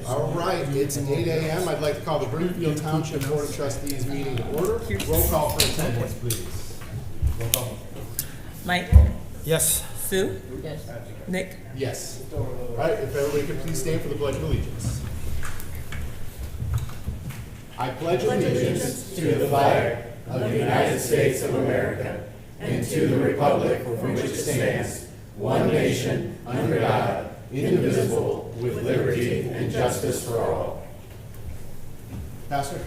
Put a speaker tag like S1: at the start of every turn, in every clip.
S1: All right, it's 8 a.m. I'd like to call the Brimfield Township Board of Trustees meeting to order. Roll call for attendance, please. Roll call.
S2: Mike?
S3: Yes.
S2: Sue?
S4: Yes.
S2: Nick?
S1: Yes. All right, if everybody could please stand for the Pledge of Allegiance. I pledge allegiance
S5: to the flag of the United States of America and to the republic for which it stands, one nation, under God, indivisible, with liberty and justice for all.
S1: Pastor.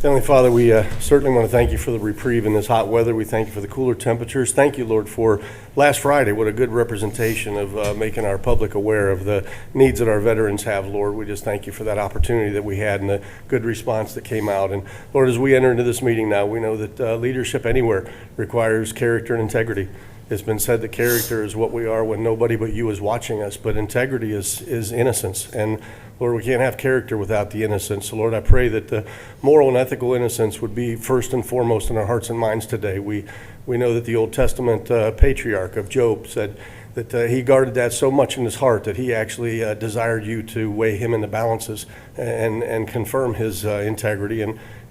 S6: Heavenly Father, we certainly want to thank you for the reprieve in this hot weather. We thank you for the cooler temperatures. Thank you, Lord, for last Friday. What a good representation of making our public aware of the needs that our veterans have, Lord. We just thank you for that opportunity that we had and the good response that came out. And Lord, as we enter into this meeting now, we know that leadership anywhere requires character and integrity. It's been said that character is what we are when nobody but you is watching us, but integrity is innocence. And Lord, we can't have character without the innocence. So Lord, I pray that the moral and ethical innocence would be first and foremost in our hearts and minds today. We know that the Old Testament patriarch of Job said that he guarded that so much in his heart that he actually desired you to weigh him in the balances and confirm his integrity.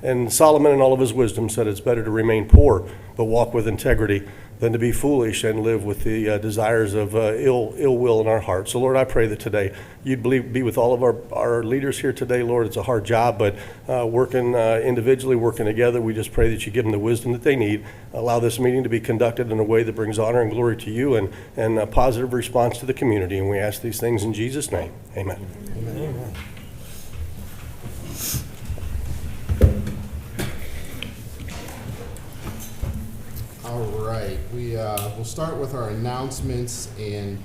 S6: And Solomon in all of his wisdom said it's better to remain poor but walk with integrity than to be foolish and live with the desires of ill will in our hearts. So, Lord, I pray that today you'd be with all of our leaders here today, Lord. It's a hard job, but working individually, working together, we just pray that you give them the wisdom that they need. Allow this meeting to be conducted in a way that brings honor and glory to you and a positive response to the community. And we ask these things in Jesus' name. Amen.
S3: Amen.
S1: All right, we'll start with our announcements and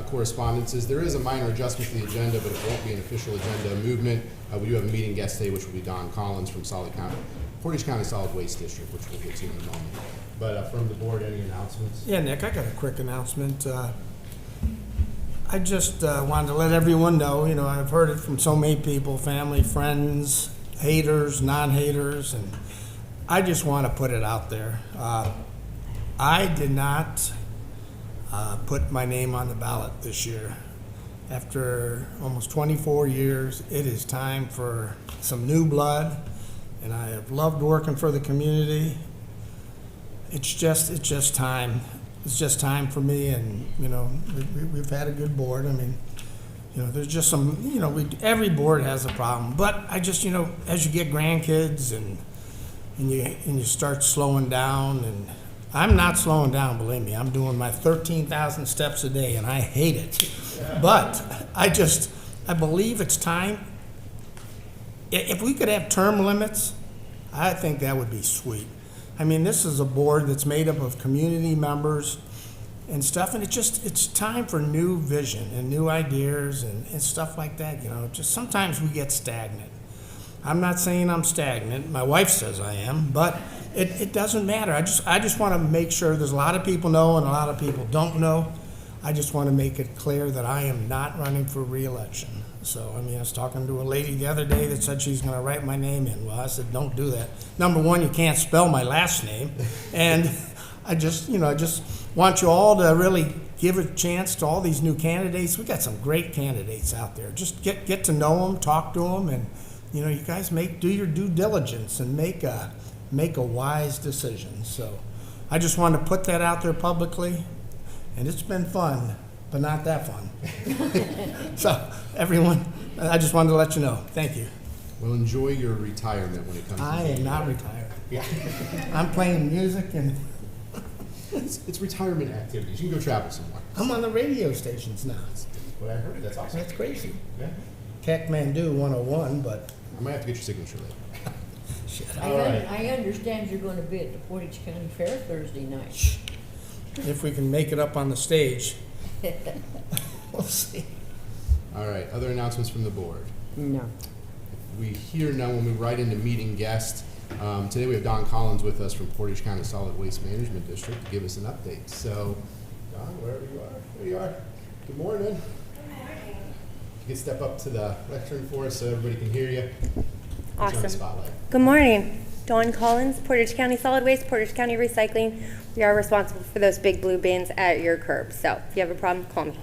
S1: correspondences. There is a minor adjustment to the agenda, but it won't be an official agenda movement. We do have a meeting guest today, which will be Don Collins from Portage County Solid Waste District, which we'll get to in a moment. But from the board, any announcements?
S3: Yeah, Nick, I got a quick announcement. I just wanted to let everyone know, I've heard it from so many people, family, friends, haters, non-haters, and I just want to put it out there. I did not put my name on the ballot this year. After almost 24 years, it is time for some new blood, and I have loved working for the community. It's just time. It's just time for me, and we've had a good board. I mean, there's just some, every board has a problem, but I just, as you get grandkids and you start slowing down, and I'm not slowing down, believe me. I'm doing my 13,000 steps a day, and I hate it. But I believe it's time. If we could have term limits, I think that would be sweet. I mean, this is a board that's made up of community members and stuff, and it's time for new vision and new ideas and stuff like that. Just sometimes we get stagnant. I'm not saying I'm stagnant. My wife says I am, but it doesn't matter. I just want to make sure there's a lot of people know and a lot of people don't know. I just want to make it clear that I am not running for re-election. So, I was talking to a lady the other day that said she's going to write my name in. Well, I said, don't do that. Number one, you can't spell my last name. And I just want you all to really give a chance to all these new candidates. We got some great candidates out there. Just get to know them, talk to them, and you guys do your due diligence and make a wise decision. So I just wanted to put that out there publicly, and it's been fun, but not that fun. So everyone, I just wanted to let you know. Thank you.
S1: Well, enjoy your retirement when it comes to
S3: I am not retired. Yeah. I'm playing music, and
S1: it's retirement activities. You can go travel somewhere.
S3: I'm on the radio stations now.
S1: That's what I heard. That's awesome.
S3: That's crazy.
S1: Yeah.
S3: Kathmandu 101, but
S1: I might have to get your signature later.
S3: shit.
S4: I understand you're going to be at the Portage County Fair Thursday night.
S3: If we can make it up on the stage, we'll see.
S1: All right, other announcements from the board?
S4: No.
S1: We hear none when we write into meeting guest. Today we have Don Collins with us from Portage County Solid Waste Management District to give us an update. So, Don, wherever you are, there you are. Good morning. Good morning. You can step up to the lectern for us so everybody can hear you.
S7: Awesome.
S1: Spotlight.
S7: Good morning. Dawn Collins, Portage County Solid Waste, Portage County Recycling. We are responsible for those big blue bins at your curb. So if you have a problem, call me.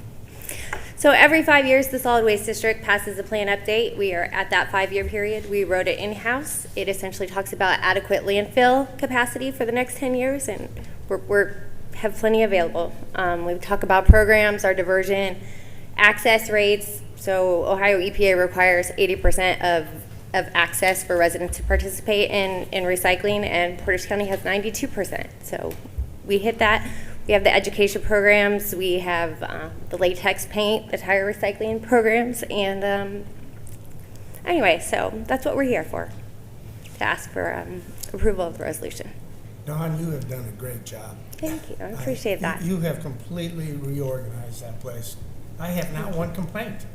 S7: So every 5 years, the Solid Waste District passes a plan update. We are at that 5-year period. We wrote it in-house. It essentially talks about adequate landfill capacity for the next 10 years, and we're have plenty available. We talk about programs, our diversion, access rates. So Ohio EPA requires 80% of access for residents to participate in recycling, and Portage County has 92%. So we hit that. We have the education programs. We have the latex paint, the tire recycling programs, and anyway, so that's what we're here for, to ask for approval of the resolution.
S3: Dawn, you have done a great job.
S7: Thank you. I appreciate that.
S3: You have completely reorganized that place. I have not one complaint.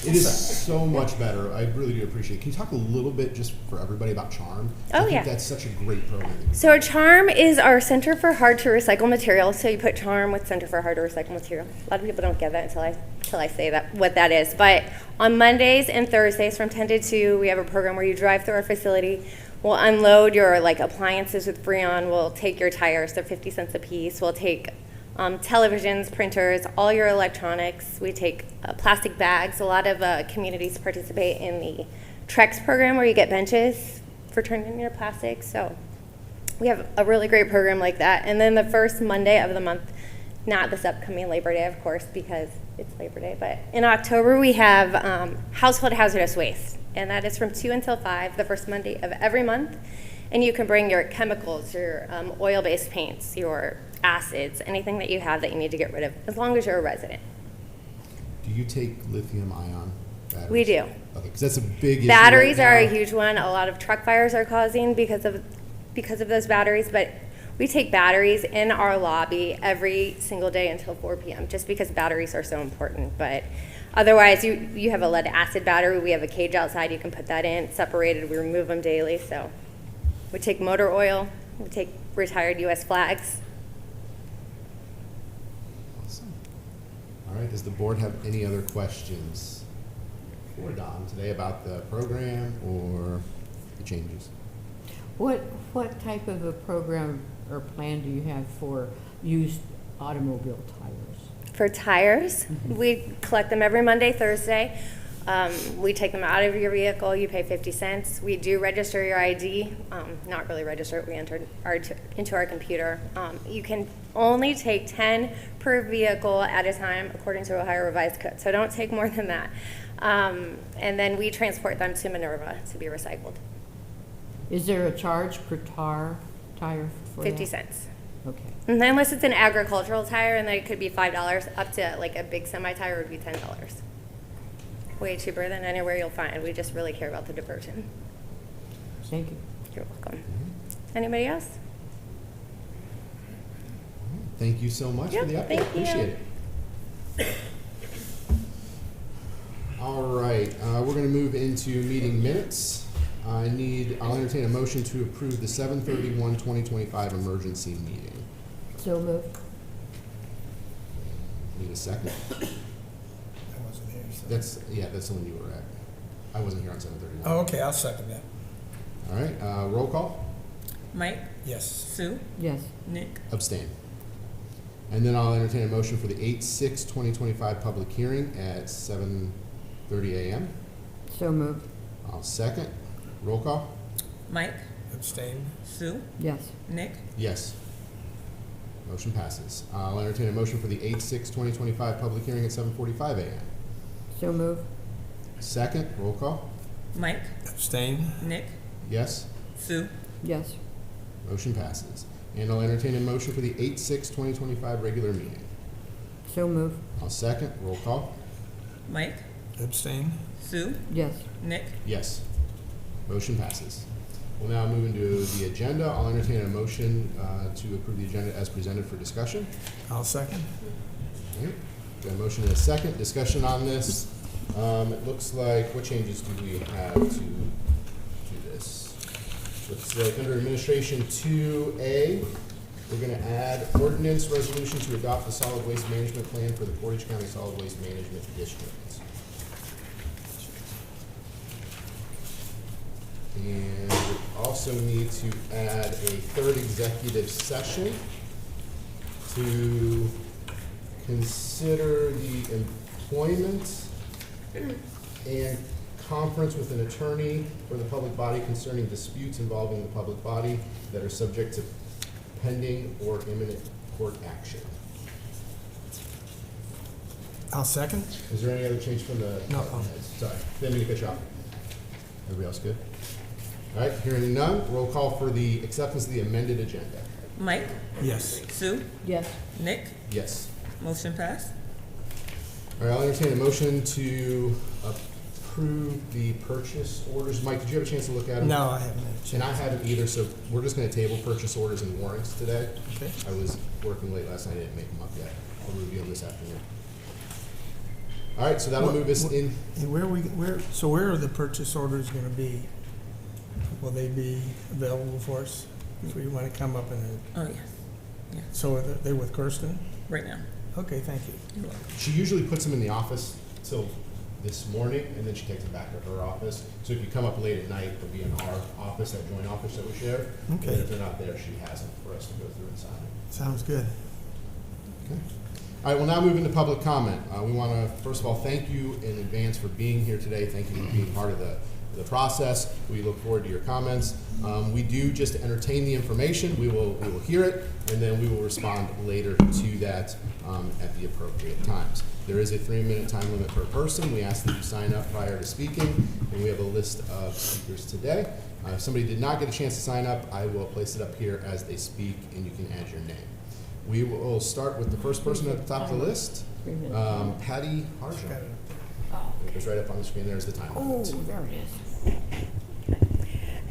S1: It is so much better. I really do appreciate it. Can you talk a little bit just for everybody about Charm?
S7: Oh,
S1: I think
S7: yeah.
S1: that's such a great program.
S7: So Charm is our Center for Hard to Recycle Materials. So you put Charm with Center for Hard to Recycle Material. A lot of people don't get that until I say that what that is. But on Mondays and Thursdays from 10 to 2, we have a program where you drive through our facility. We'll unload your appliances with Freon. We'll take your tires. They're 50 cents a piece. We'll take televisions, printers, all your electronics. We take plastic bags. A lot of communities participate in the Trex program where you get benches for turning in your plastic. So we have a really great program like that. And then the first Monday of the month, not this upcoming Labor Day, of course, because it's Labor Day, but in October we have household hazardous waste. And that is from 2 until 5, the first Monday of every month. And you can bring your chemicals, your oil-based paints, your acids, anything that you have that you need to get rid of, as long as you're a resident.
S1: Do you take lithium-ion batteries?
S7: We do.
S1: Okay, because that's a big issue
S7: Batteries
S1: right
S7: are a
S1: now.
S7: huge one. A lot of truck fires are causing because of those batteries, but we take batteries in our lobby every single day until 4 p.m. just because batteries are so important. But otherwise, you have a lead acid battery. We have a cage outside. You can put that in. It's separated. We remove them daily. So we take motor oil. We take retired U.S. flags.
S1: Awesome. All right, does the board have any other questions for Don today about the program or the changes?
S4: What type of a program or plan do you have for used automobile tires?
S7: For tires, we collect them every Monday, Thursday. We take them out of your vehicle. You pay 50 cents. We do register your ID. Not really register it. We enter into our computer. You can only take 10 per vehicle at a time, according to Ohio Revised Code. So don't take more than that. And then we transport them to Minerva to be recycled.
S4: Is there a charge per tire for
S7: 50
S4: that?
S7: cents.
S4: Okay.
S7: And then unless it's an agricultural tire, and then it could be $5, up to like a big semi-tire would be $10. Way cheaper than anywhere you'll find. We just really care about the diversion.
S4: Thank you.
S7: You're welcome. Anybody else?
S1: Thank you so much for the
S7: Yep,
S1: update.
S7: thank you.
S1: Appreciate it. All right, we're going to move into meeting minutes. I'll entertain a motion to approve the 7/31/2025 emergency meeting.
S4: So moved.
S1: Need a second?
S3: I wasn't here, so.
S1: That's the one you were at. I wasn't here on 7/31.
S3: Oh, okay, I'll second that.
S1: All right, roll call?
S2: Mike,
S3: Yes.
S2: Sue,
S4: Yes.
S2: Nick,
S1: Abstain. And then I'll entertain a motion for the 8/6/2025 public hearing at 7:30 a.m.
S4: So moved.
S1: I'll second. Roll call?
S2: Mike,
S3: Abstain.
S2: Sue,
S4: Yes.
S2: Nick,
S1: Yes. Motion passes. I'll entertain a motion for the 8/6/2025 public hearing at 7:45 a.m.
S4: So moved.
S1: Second, roll call?
S2: Mike,
S3: Abstain.
S2: Nick,
S1: Yes.
S2: Sue,
S4: Yes.
S1: Motion passes. And I'll entertain a motion for the 8/6/2025 regular meeting.
S4: So moved.
S1: I'll second, roll call?
S2: Mike,
S3: Abstain.
S2: Sue,
S4: Yes.
S2: Nick,
S1: Yes. Motion passes. We'll now move into the agenda. I'll entertain a motion to approve the agenda as presented for discussion.
S3: I'll second.
S1: All right. Got a motion and a second. Discussion on this. It looks like, what changes do we have to this? Looks like under administration 2A, we're gonna add ordinance resolution to adopt the solid waste management plan for the Portage County Solid Waste Management District. And we also need to add a third executive session to consider the employment and conference with an attorney for the public body concerning disputes involving the public body that are subject to pending or imminent court action.
S3: I'll second.
S1: Is there any other change from the?
S3: No.
S1: Sorry, didn't mean to cut you off. Everybody else good? All right, hearing none, roll call for the acceptance of the amended agenda.
S2: Mike,
S3: Yes.
S2: Sue,
S4: Yes.
S2: Nick,
S1: Yes.
S2: motion passed.
S1: All right, I'll entertain a motion to approve the purchase orders. Mike, did you have a chance to look at them?
S3: No, I haven't had a chance.
S1: And I haven't either, so we're just gonna table purchase orders and warrants today.
S3: Okay.
S1: I was working late last night, I didn't make them up yet. I'll review them this afternoon. All right, so that'll move us in.
S3: And where are the purchase orders gonna be? Will they be available for us if we wanna come up and,
S2: Oh, yes,
S3: so they're with Kirsten?
S2: right now.
S3: Okay, thank you.
S2: You're welcome.
S1: She usually puts them in the office till this morning, and then she takes them back to her office. So if you come up late at night, they'll be in our office, that joint office that we share.
S3: Okay.
S1: And if they're not there, she has them for us to go through and sign.
S3: Sounds good.
S1: Okay. All right, we'll now move into public comment. We want to, first of all, thank you in advance for being here today. Thank you for being part of the process. We look forward to your comments. We do, just to entertain the information, we will hear it, and then we will respond later to that at the appropriate times. There is a 3-minute time limit per person. We ask that you sign up prior to speaking, and we have a list of speakers today. If somebody did not get a chance to sign up, I will place it up here as they speak, and you can add your name. We will start with the first person at the top of the list, Patty Harjo. It's right up on the screen. There's the time
S4: Oh,
S1: limit.
S4: there it is.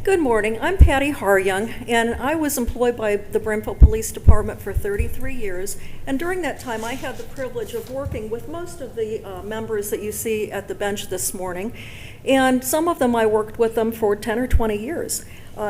S8: Good morning. I'm Patty Haryoung, and I was employed by the Brimfield Police Department for 33 years. And during that time, I had the privilege of working with most of the members that you see at the bench this morning. And some of them, I worked with them for 10 or 20 years.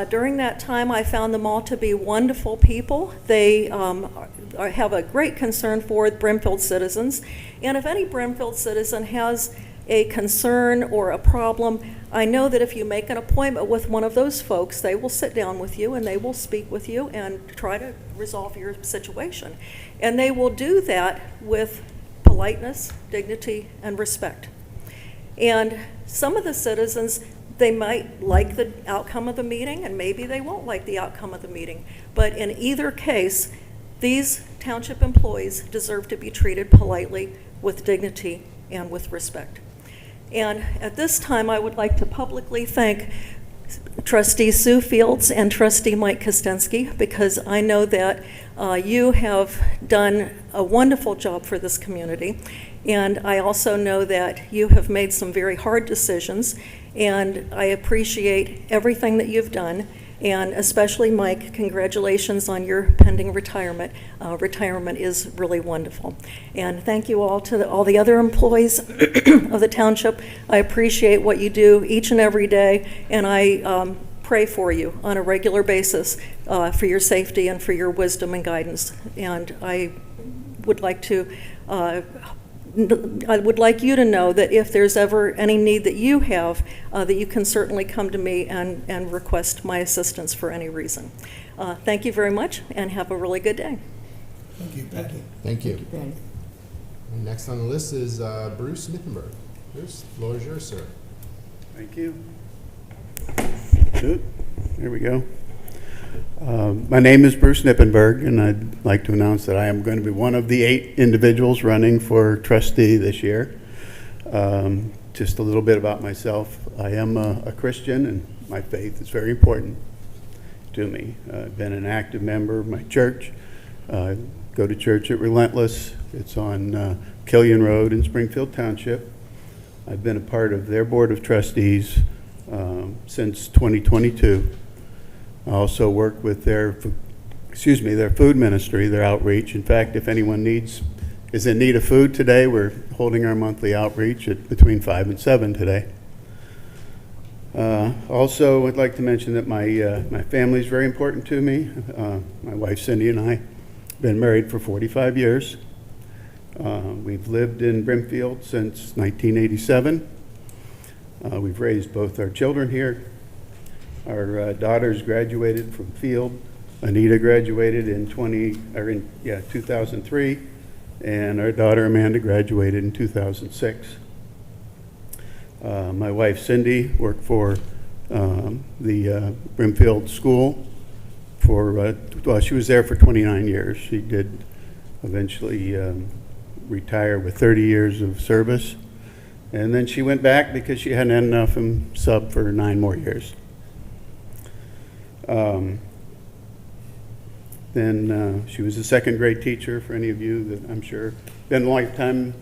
S8: During that time, I found them all to be wonderful people. They have a great concern for Brimfield citizens. And if any Brimfield citizen has a concern or a problem, I know that if you make an appointment with one of those folks, they will sit down with you and they will speak with you and try to resolve your situation. And they will do that with politeness, dignity, and respect. And some of the citizens, they might like the outcome of the meeting, and maybe they won't like the outcome of the meeting. But in either case, these township employees deserve to be treated politely, with dignity, and with respect. And at this time, I would like to publicly thank Trustee Sue Fields and Trustee Mike Kostensky, because I know that you have done a wonderful job for this community. And I also know that you have made some very hard decisions, and I appreciate everything that you've done. And especially Mike, congratulations on your pending retirement. Retirement is really wonderful. And thank you all to all the other employees of the township. I appreciate what you do each and every day, and I pray for you on a regular basis for your safety and for your wisdom and guidance. And I would like you to know that if there's ever any need that you have, that you can certainly come to me and request my assistance for any reason. Thank you very much, and have a really good day.
S3: Thank you, Patty.
S1: Thank you.
S4: Patty.
S1: And next on the list is Bruce Nippenberg. Bruce, the floor is yours, sir.
S9: Thank you. Good. Here we go. My name is Bruce Nippenberg, and I'd like to announce that I am going to be one of the 8 individuals running for trustee this year. Just a little bit about myself. I am a Christian, and my faith is very important to me. I've been an active member of my church. Go to church at Relentless. It's on Killian Road in Brimfield Township. I've been a part of their board of trustees since 2022. I also work with their food ministry, their outreach. In fact, if anyone is in need of food today, we're holding our monthly outreach at between 5 and 7 today. Also, I'd like to mention that my family is very important to me. My wife Cindy and I have been married for 45 years. We've lived in Brimfield since 1987. We've raised both our children here. Our daughters graduated from Field. Anita graduated in 2003, and our daughter Amanda graduated in 2006. My wife Cindy worked for the Brimfield School for, well, she was there for 29 years. She did eventually retire with 30 years of service. And then she went back because she hadn't had enough and subbed for 9 more years. Then she was a second grade teacher. For any of you that I'm sure been a lifetime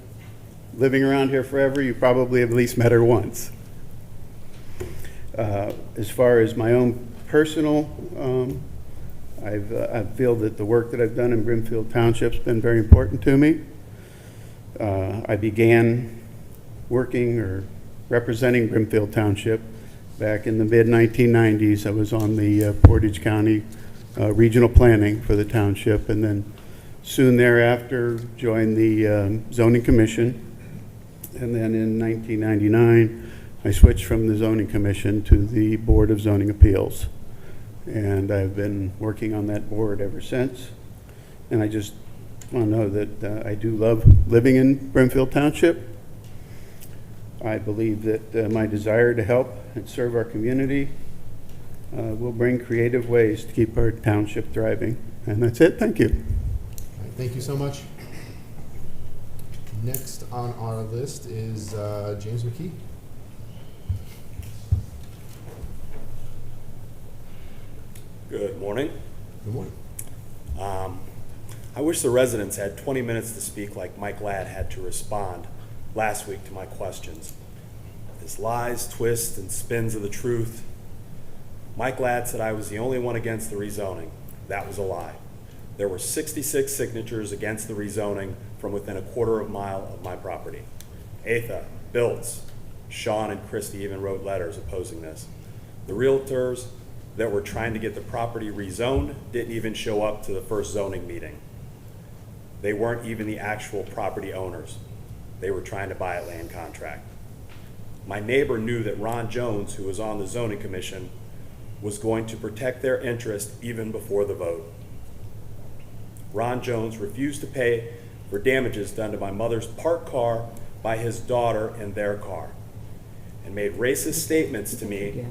S9: living around here forever, you probably have at least met her once. As far as my own personal, I feel that the work that I've done in Brimfield Township has been very important to me. I began working or representing Brimfield Township back in the mid-1990s. I was on the Portage County Regional Planning for the township, and then soon thereafter joined the Zoning Commission. And then in 1999, I switched from the Zoning Commission to the Board of Zoning Appeals. And I've been working on that board ever since. And I just want to know that I do love living in Brimfield Township. I believe that my desire to help and serve our community will bring creative ways to keep our township thriving. And that's it. Thank you.
S1: All right, thank you so much. Next on our list is James McKee.
S10: Good morning.
S1: Good morning.
S10: I wish the residents had 20 minutes to speak like Mike Ladd had to respond last week to my questions. His lies, twists, and spins of the truth. Mike Ladd said I was the only one against the rezoning. That was a lie. There were 66 signatures against the rezoning from within a quarter of a mile of my property. Atha, Biltz, Sean, and Christie even wrote letters opposing this. The realtors that were trying to get the property rezoned didn't even show up to the first zoning meeting. They weren't even the actual property owners. They were trying to buy a land contract. My neighbor knew that Ron Jones, who was on the zoning commission, was going to protect their interest even before the vote. Ron Jones refused to pay for damages done to my mother's parked car by his daughter in their car, and made racist statements to me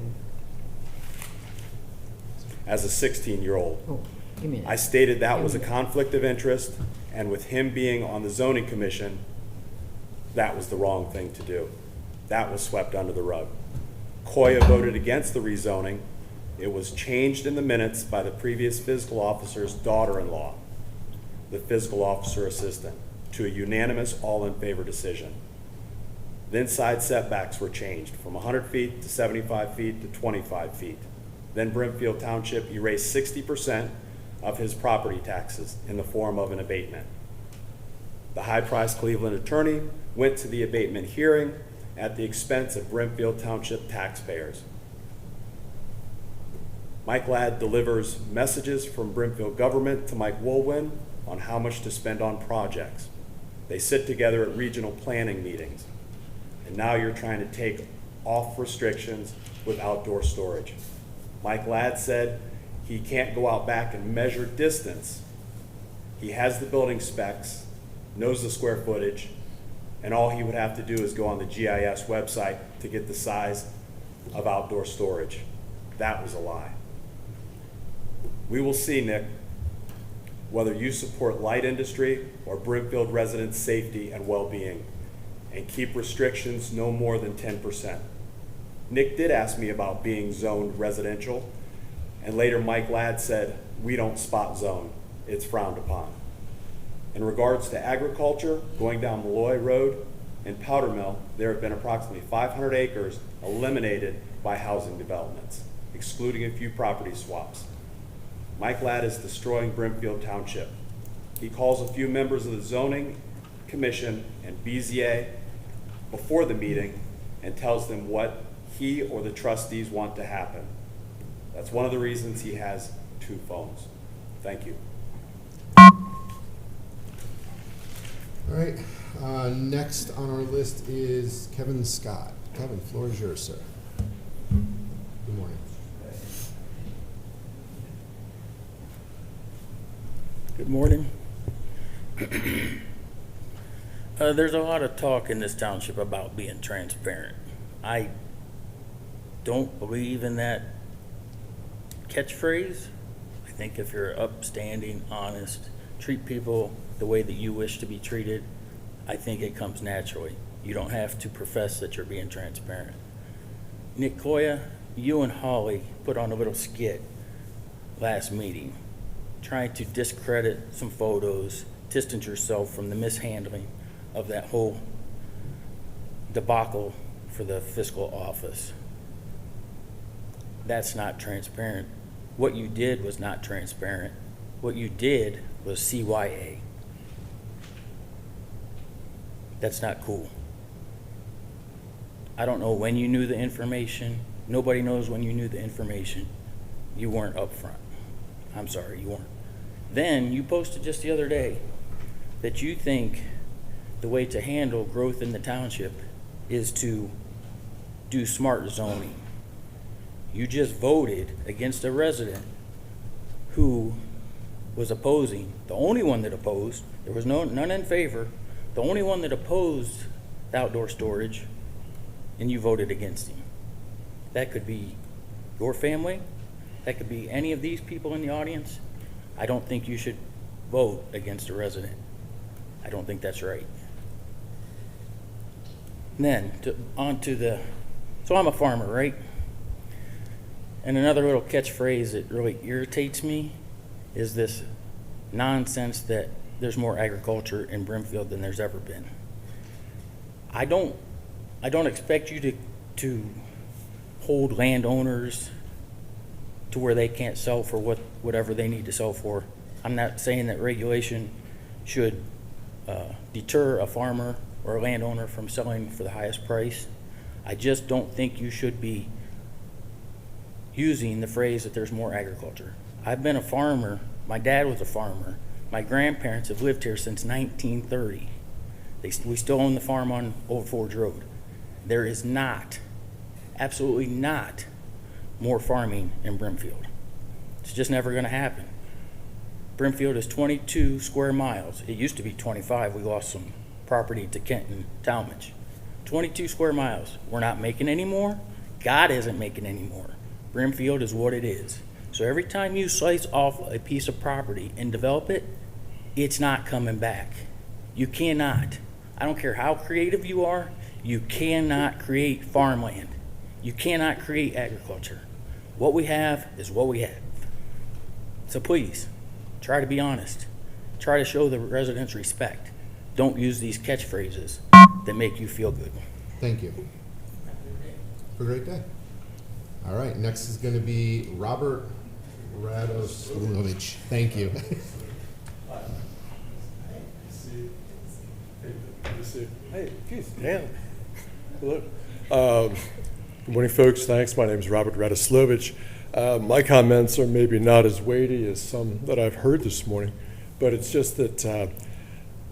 S10: as a 16-year-old.
S4: Oh, give me that.
S10: I stated that was a conflict of interest, and with him being on the zoning commission, that was the wrong thing to do. That was swept under the rug. Koya voted against the rezoning. It was changed in the minutes by the previous fiscal officer's daughter-in-law, the fiscal officer assistant, to a unanimous all-in-favor decision. Then side setbacks were changed from 100 feet to 75 feet to 25 feet. Then Brimfield Township erased 60% of his property taxes in the form of an abatement. The high-priced Cleveland attorney went to the abatement hearing at the expense of Brimfield Township taxpayers. Mike Ladd delivers messages from Brimfield government to Mike Woolwin on how much to spend on projects. They sit together at regional planning meetings. And now you're trying to take off restrictions with outdoor storage. Mike Ladd said he can't go out back and measure distance. He has the building specs, knows the square footage, and all he would have to do is go on the GIS website to get the size of outdoor storage. That was a lie. We will see, Nick, whether you support light industry or Brimfield residents' safety and well-being, and keep restrictions no more than 10%. Nick did ask me about being zoned residential, and later Mike Ladd said, we don't spot zone, it's frowned upon. In regards to agriculture, going down Malloy Road and Powder Mill, there have been approximately 500 acres eliminated by housing developments, excluding a few property swaps. Mike Ladd is destroying Brimfield Township. He calls a few members of the zoning commission and BZA before the meeting and tells them what he or the trustees want to happen. That's one of the reasons he has 2 phones. Thank you.
S1: All right, next on our list is Kevin Scott. Kevin, floor is yours, sir. Good morning.
S11: Good morning.
S2: There's a lot of talk in this township about being transparent. I don't believe in that catchphrase. I think if you're upstanding, honest, treat people the way that you wish to be treated, I think it comes naturally. You don't have to profess that you're being transparent. Nick Koya, you and Holly put on a little skit last meeting trying to discredit some photos, distance yourself from the mishandling of that whole debacle for the fiscal office. That's not transparent. What you did was not transparent. What you did was CYA. That's not cool. I don't know when you knew the information. Nobody knows when you knew the information. You weren't upfront. I'm sorry, you weren't. Then you posted just the other day that you think the way to handle growth in the township is to do smart zoning. You just voted against a resident who was opposing, the only one that opposed, there was none in favor, the only one that opposed outdoor storage, and you voted against him. That could be your family, that could be any of these people in the audience. I don't think you should vote against a resident. I don't think that's right. And then, so I'm a farmer, right? And another little catchphrase that really irritates me is this nonsense that there's more agriculture in Brimfield than there's ever been. I don't expect you to hold landowners to where they can't sell for whatever they need to sell for. I'm not saying that regulation should deter a farmer or a landowner from selling for the highest price. I just don't think you should be using the phrase that there's more agriculture. I've been a farmer. My dad was a farmer. My grandparents have lived here since 1930. We still own the farm on Old Forge Road. There is not, absolutely not, more farming in Brimfield. It's just never going to happen. Brimfield is 22 square miles. It used to be 25. We lost some property to Kenton Talmadge. 22 square miles. We're not making any more. God isn't making any more. Brimfield is what it is. So every time you slice off a piece of property and develop it, it's not coming back. You cannot. I don't care how creative you are, you cannot create farmland. You cannot create agriculture. What we have is what we have. So please, try to be honest. Try to show the residents respect. Don't use these catchphrases that make you feel good.
S1: Thank you. Have a great day. All right, next is going to be Robert Radoslovich. Thank you.
S11: Hey, Keith. Yeah. Hello. Good morning, folks. Thanks. My name is Robert Radoslovich. My comments are maybe not as weighty as some that I've heard this morning, but it's just that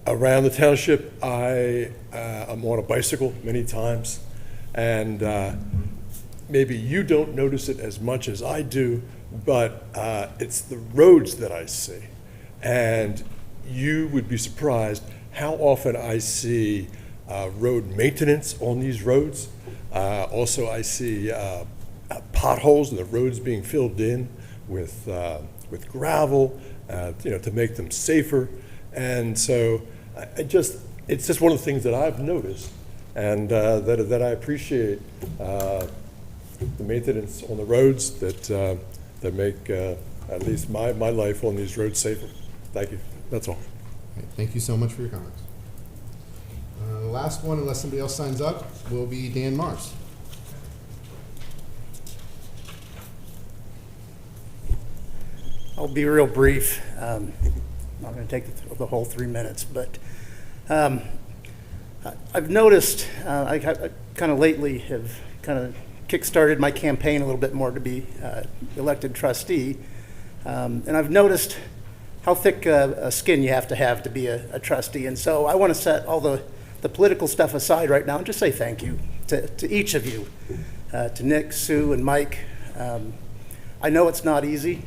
S11: around the township, I'm on a bicycle many times, and maybe you don't notice it as much as I do, but it's the roads that I see. And you would be surprised how often I see road maintenance on these roads. Also, I see potholes and the roads being filled in with gravel, to make them safer. And so it's just one of the things that I've noticed, and that I appreciate the maintenance on the roads that make at least my life on these roads safer. Thank you. That's all.
S1: Thank you so much for your comments. The last one, unless somebody else signs up, will be Dan Mars.
S12: I'll be real brief. I'm not going to take the whole 3 minutes, but I've noticed, I kind of lately have kind of kick-started my campaign a little bit more to be elected trustee, and I've noticed how thick a skin you have to be a trustee. And so I want to set all the political stuff aside right now and just say thank you to each of you, to Nick, Sue, and Mike. I know it's not easy.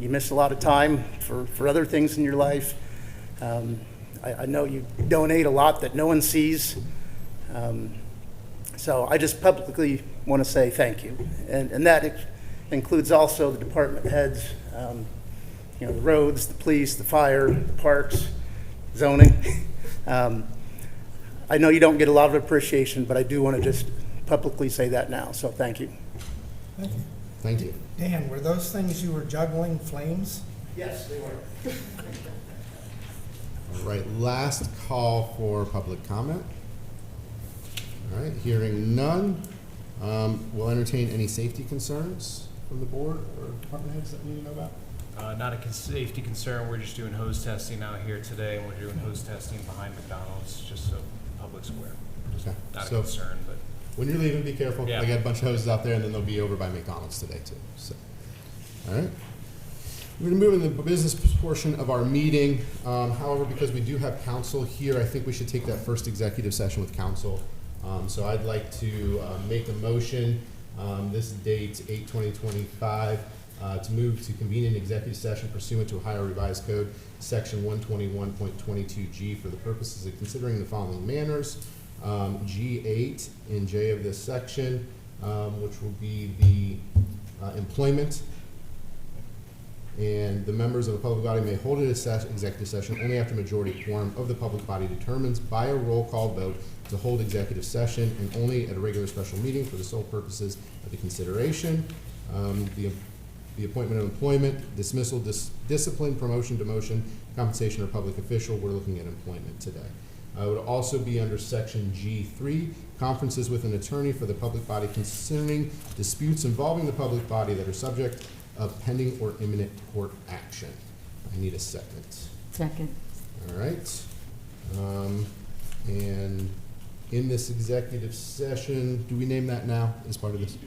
S12: You miss a lot of time for other things in your life. I know you donate a lot that no one sees. So I just publicly want to say thank you. And that includes also the department heads, the roads, the police, the fire, the parks, zoning. I know you don't get a lot of appreciation, but I do want to just publicly say that now, so thank you.
S3: Thank you.
S1: Thank you.
S3: Dan, were those things you were juggling flames?
S12: Yes, they were.
S1: All right, last call for public comment. All right, hearing none, we'll entertain any safety concerns from the board or department heads that we need to know about.
S13: Not a safety concern. We're just doing hose testing out here today, and we're doing hose testing behind McDonald's, just so the public's aware.
S1: Okay.
S13: Not a
S1: So
S13: concern, but
S1: when you're leaving, be careful.
S13: Yeah.
S1: I got a bunch of hoses out there, and then they'll be over by McDonald's today too. So, all right. We're going to move into the business portion of our meeting. However, because we do have council here, I think we should take that first executive session with council. So I'd like to make a motion. This date, 8/20/25, to move to convene an executive session pursuant to Ohio Revised Code, Section 121.22G, for the purposes of considering the following manners. G8 and J of this section, which will be the employment. And the members of the public body may hold an executive session only after majority quorum of the public body determines by a roll call vote to hold executive session, and only at a regular special meeting for the sole purposes of the consideration, the appointment of employment, dismissal, discipline, promotion, demotion, compensation, or public official. We're looking at employment today. It would also be under section G3, conferences with an attorney for the public body concerning disputes involving the public body that are subject of pending or imminent court action. I need a second.
S4: Second.
S1: All right. And in this executive session, do we name that now as part of this?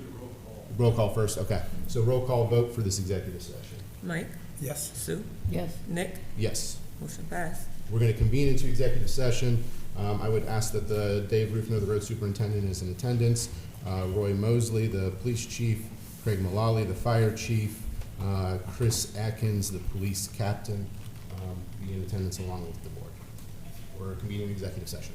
S1: Roll call first, okay. So roll call vote for this executive session.
S14: Mike?
S3: Yes.
S14: Sue?
S4: Yes.
S14: Nick?
S1: Yes.
S14: Motion passed.
S1: We're going to convene into executive session. I would ask that the Dave Rufino, the road superintendent, is in attendance. Roy Mosley, the police chief. Craig Mullally, the fire chief. Chris Atkins, the police captain, be in attendance along with the board. We're convening executive session.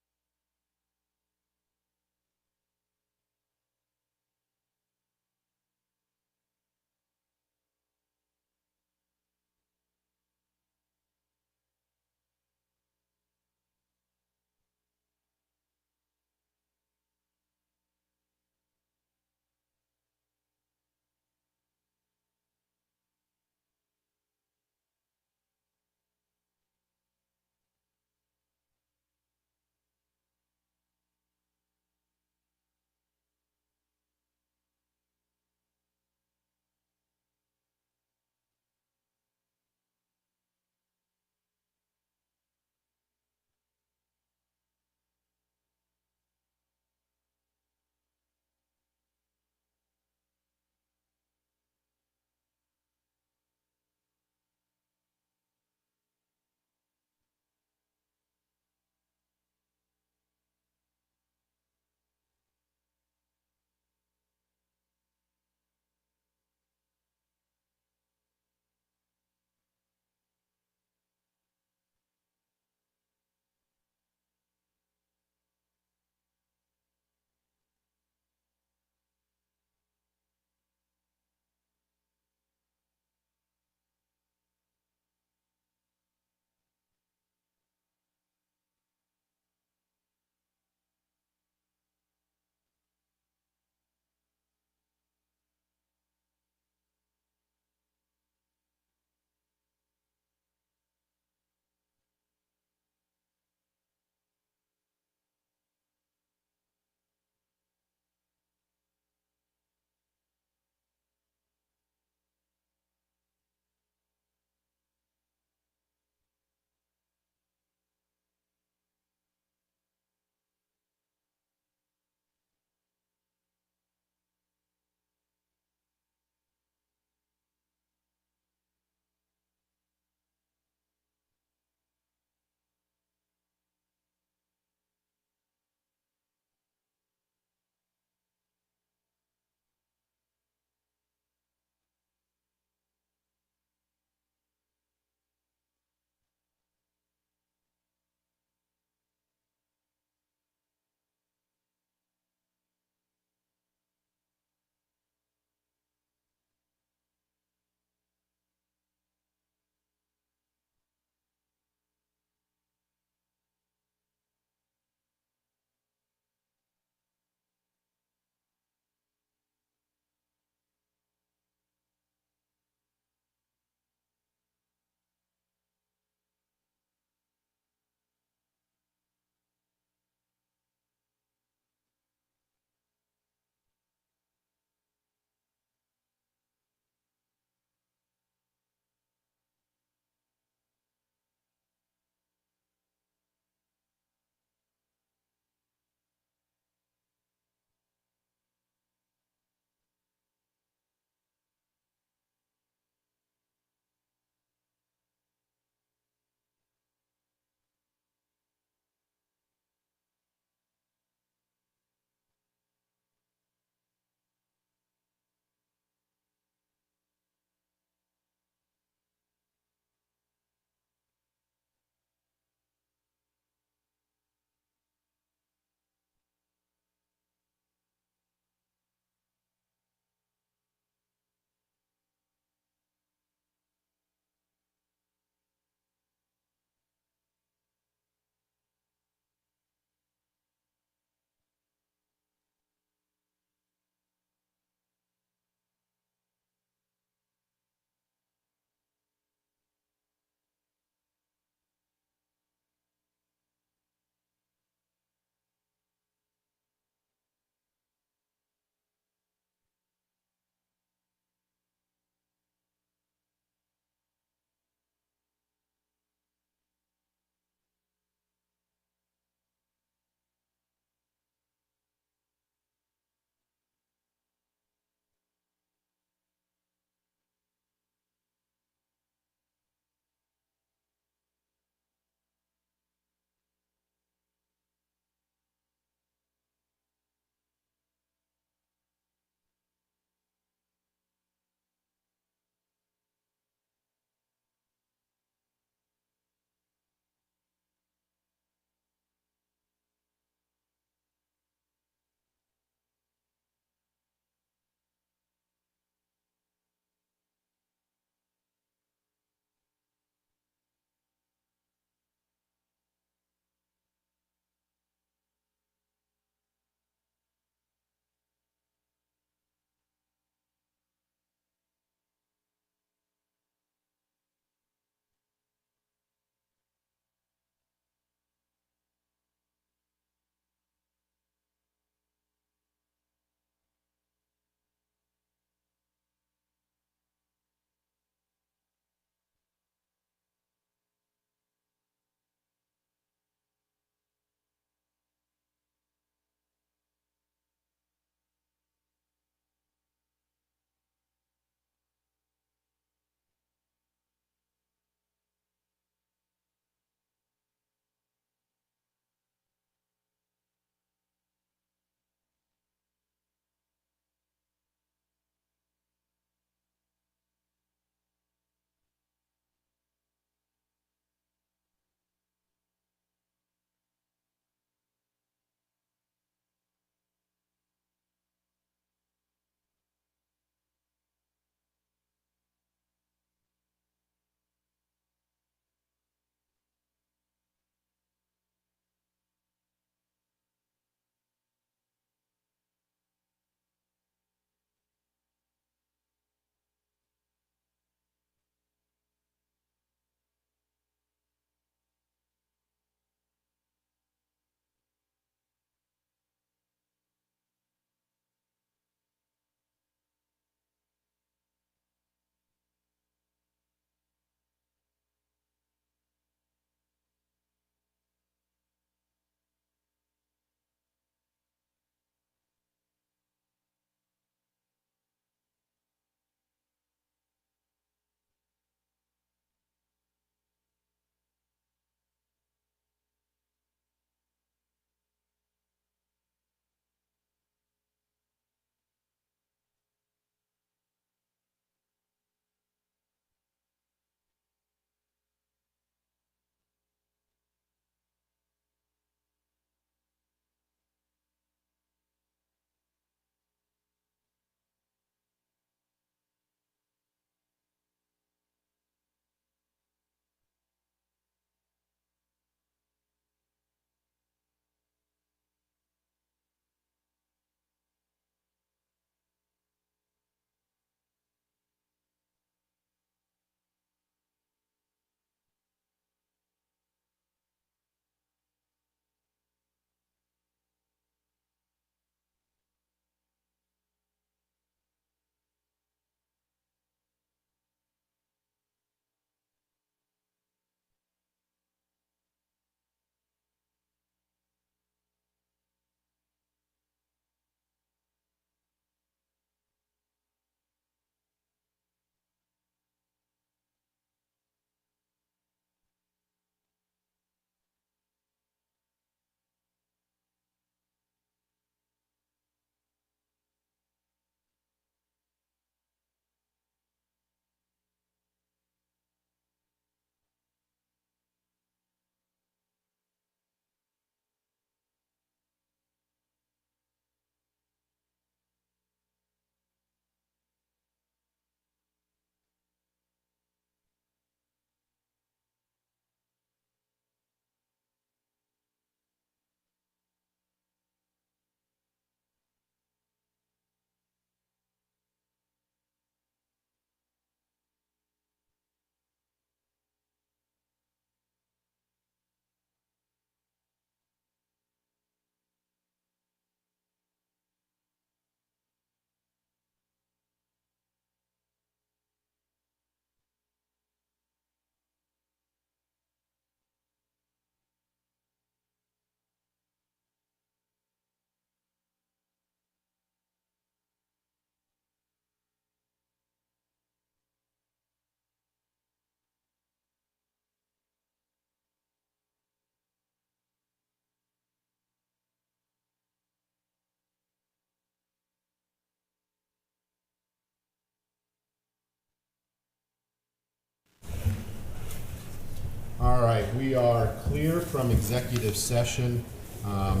S1: All right, we are clear from executive session. We're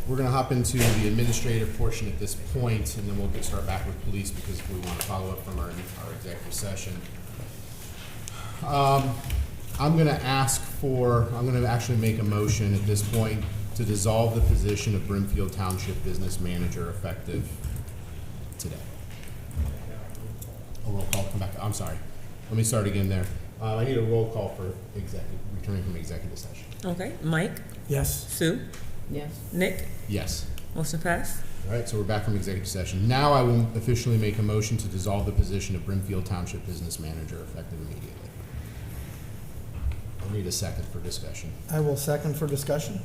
S1: going to hop into the administrative portion at this point, and then we'll start back with police because we want to follow up from our executive session. I'm going to actually make a motion at this point to dissolve the position of Brimfield Township Business Manager effective today. A roll call, come back, I'm sorry. Let me start again there. I need a roll call for returning from executive session.
S14: Okay, Mike,
S3: Yes.
S14: Sue,
S4: Yes.
S14: Nick,
S1: Yes.
S14: motion passed.
S1: All right, so we're back from executive session. Now I will officially make a motion to dissolve the position of Brimfield Township Business Manager effective immediately. I'll need a second for discussion.
S3: I will second for discussion.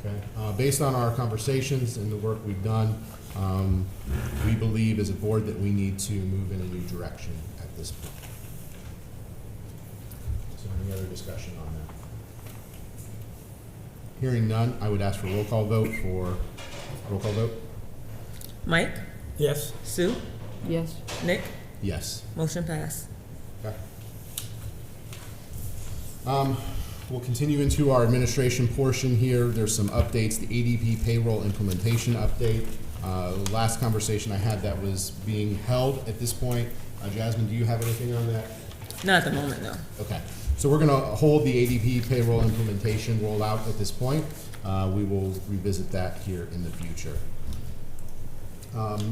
S1: Okay. Based on our conversations and the work we've done, we believe as a board that we need to move in a new direction at this point. Is there any other discussion on that? Hearing none, I would ask for a roll call vote.
S14: Mike,
S3: Yes.
S14: Sue,
S4: Yes.
S14: Nick,
S1: Yes.
S14: motion passed.
S1: Okay. We'll continue into our administration portion here. There's some updates, the ADP payroll implementation update. Last conversation I had that was being held at this point. Jasmine, do you have anything on that?
S14: Not at the moment, no.
S1: Okay, so we're gonna hold the ADP payroll implementation rollout at this point. We will revisit that here in the future.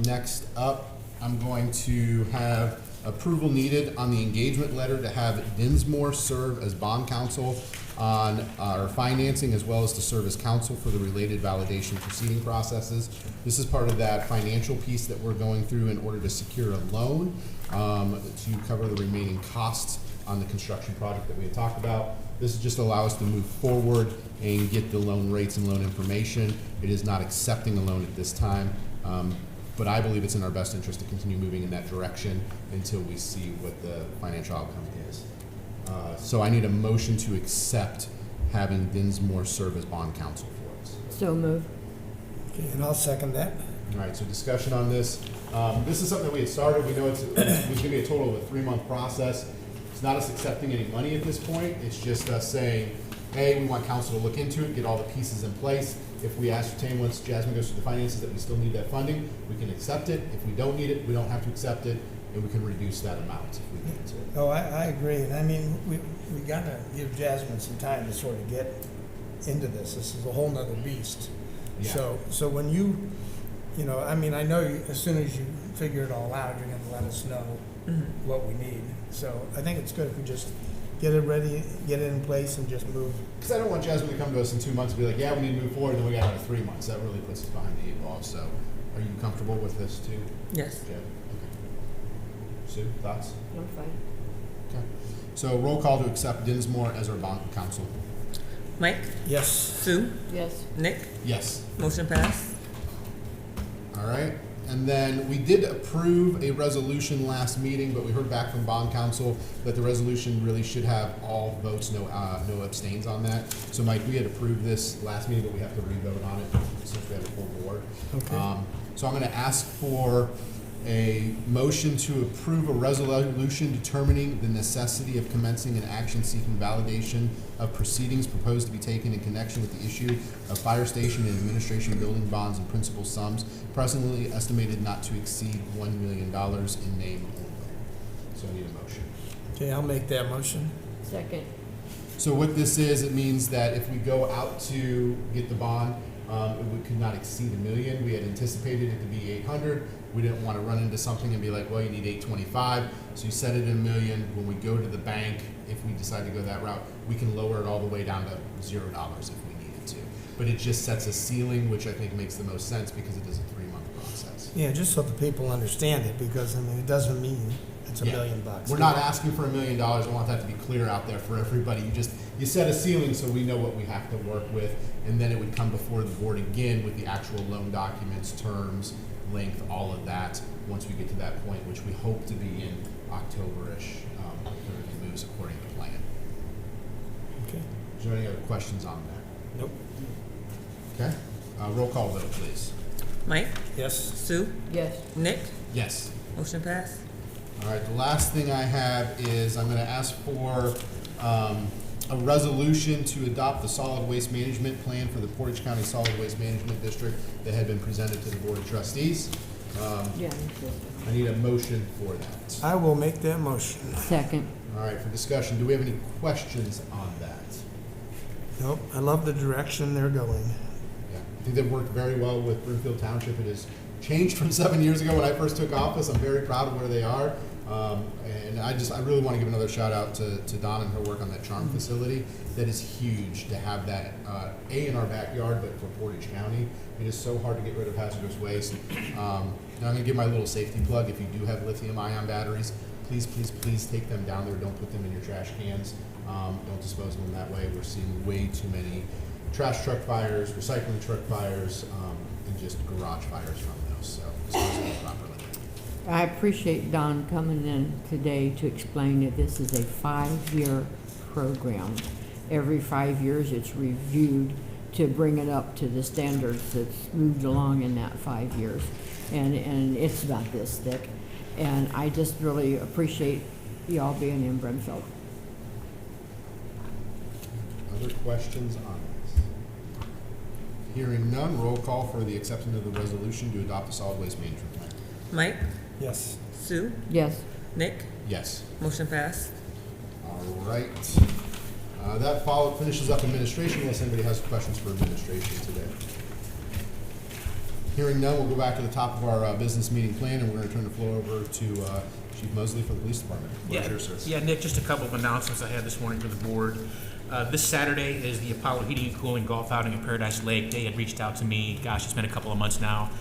S1: Next up, I'm going to have approval needed on the engagement letter to have Dinsmore serve as bond counsel on our financing as well as to serve as counsel for the related validation proceeding processes. This is part of that financial piece that we're going through in order to secure a loan to cover the remaining costs on the construction project that we had talked about. This just allow us to move forward and get the loan rates and loan information. It is not accepting a loan at this time. But I believe it's in our best interest to continue moving in that direction until we see what the financial outcome is. So I need a motion to accept having Dinsmore serve as bond counsel for us.
S4: So move.
S3: Okay, and I'll second that.
S1: All right, so discussion on this. This is something that we had started. We know it was going to be a total of a 3-month process. It's not us accepting any money at this point. It's just us saying, hey, we want counsel to look into it, get all the pieces in place. If we ascertain once Jasmine goes through the finances that we still need that funding, we can accept it. If we don't need it, we don't have to accept it, and we can reduce that amount if we need to.
S3: Oh, I agree. And I mean, we gotta give Jasmine some time to sort of get into this. This is a whole nother beast.
S1: Yeah.
S3: So when you know, I mean, I know as soon as you figure it all out, you're gonna let us know what we need. So I think it's good if we just get it ready, get it in place, and just move.
S1: Because I don't want Jasmine to come to us in 2 months and be like, yeah, we need to move forward, and then we got another 3 months. That really puts us behind the 8 ball. So are you comfortable with this too?
S14: Yes.
S1: Okay. Sue, thoughts?
S4: I'm fine.
S1: Okay. So roll call to accept Dinsmore as our bond counsel.
S14: Mike,
S3: Yes.
S14: Sue,
S4: Yes.
S14: Nick,
S1: Yes.
S14: motion passed.
S1: All right. And then we did approve a resolution last meeting, but we heard back from bond counsel that the resolution really should have all votes, no abstains on that. So Mike, we had approved this last meeting, but we have to re-vote on it since we have a full board.
S3: Okay.
S1: So I'm going to ask for a motion to approve a resolution determining the necessity of commencing an action-seeking validation of proceedings proposed to be taken in connection with the issue of fire station and administration building bonds and principal sums presently estimated not to exceed $1 million in name only. So I need a motion.
S3: Okay, I'll make that motion.
S4: Second.
S1: So what this is, it means that if we go out to get the bond, it could not exceed $1 million. We had anticipated it to be 800. We didn't want to run into something and be like, well, you need 825. So you set it at $1 million. When we go to the bank, if we decide to go that route, we can lower it all the way down to $0 if we needed to. But it just sets a ceiling, which I think makes the most sense because it is a 3-month process.
S3: Yeah, just so the people understand it, because, I mean, it doesn't mean it's $1 million.
S1: We're not asking for $1 million. I want that to be clear out there for everybody. You set a ceiling so we know what we have to work with, and then it would come before the board again with the actual loan documents, terms, length, all of that, once we get to that point, which we hope to be in October-ish, if everything moves according to plan.
S3: Okay.
S1: Is there any other questions on that?
S3: Nope.
S1: Okay. Roll call vote, please.
S14: Mike,
S3: Yes.
S14: Sue,
S4: Yes.
S14: Nick,
S1: Yes.
S14: motion passed.
S1: All right, the last thing I have is I'm going to ask for A resolution to adopt the solid waste management plan for the Portage County Solid Waste Management District that had been presented to the Board of Trustees.
S4: Yeah.
S1: I need a motion for that.
S3: I will make that motion.
S4: Second.
S1: All right, for discussion, do we have any questions on that?
S3: Nope, I love the direction they're going.
S1: Yeah, I think they've worked very well with Brimfield Township. It has changed from 7 years ago when I first took office. I'm very proud of where they are. And I really want to give another shout out to Dawn and her work on that charm facility. That is huge to have that, in our backyard, but for Portage County. It is so hard to get rid of hazardous waste. And I'm going to give my little safety plug. If you do have lithium-ion batteries, please, please, please take them down there. Don't put them in your trash cans. Don't dispose of them that way. We're seeing way too many trash truck fires, recycling truck fires, and just garage fires from those. So dispose of them properly.
S4: I appreciate Don coming in today to explain that this is a 5-year program. Every 5 years it's reviewed to bring it up to the standards that's moved along in that 5 years. And it's about this thick. And I just really appreciate y'all being in Brimfield.
S1: Other questions on this? Hearing none, roll call for the acceptance of the resolution to adopt the solid waste management plan.
S14: Mike?
S3: Yes.
S14: Sue?
S4: Yes.
S14: Nick?
S1: Yes.
S14: Motion passed.
S1: All right. That finishes up administration unless anybody has questions for administration today. Hearing none, we'll go back to the top of our business meeting plan, and we're going to turn the floor over to Chief Mosley for the police department.
S15: Yeah, Nick, just a couple of announcements I had this morning for the board. This Saturday is the Apollo Heating and Cooling Golf Outing at Paradise Lake. They had reached out to me, gosh, it's been a couple of months now,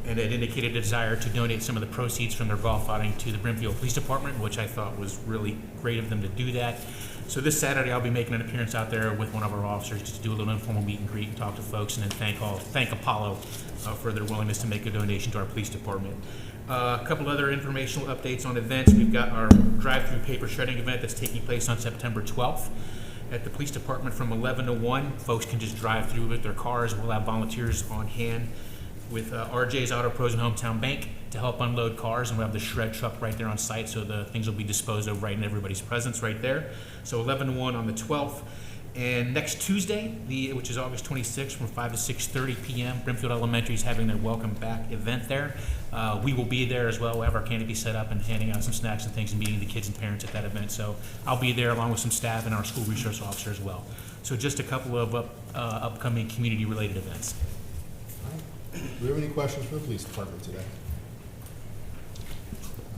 S15: and had indicated a desire to donate some of the proceeds from their golf outing to the Brimfield Police Department, which I thought was really great of them to do that. So this Saturday, I'll be making an appearance out there with one of our officers just to do a little informal meet and greet and talk to folks, and then thank Apollo for their willingness to make a donation to our police department. A couple other informational updates on events. We've got our drive-through paper shredding event that's taking place on September 12th at the police department from 11 to 1. Folks can just drive through with their cars. We'll have volunteers on hand with RJ's Auto Pros and Hometown Bank to help unload cars, and we'll have the shred truck right there on site, so the things will be disposed of right in everybody's presence right there. So 11 to 1 on the 12th. And next Tuesday, which is August 26th, from 5 to 6:30 p.m., Brimfield Elementary is having their Welcome Back event there. We will be there as well. We'll have our canopy set up and handing out some snacks and things and meeting the kids and parents at that event. So I'll be there along with some staff and our school resource officer as well. So just a couple of upcoming community-related events.
S1: Do we have any questions for the police department today?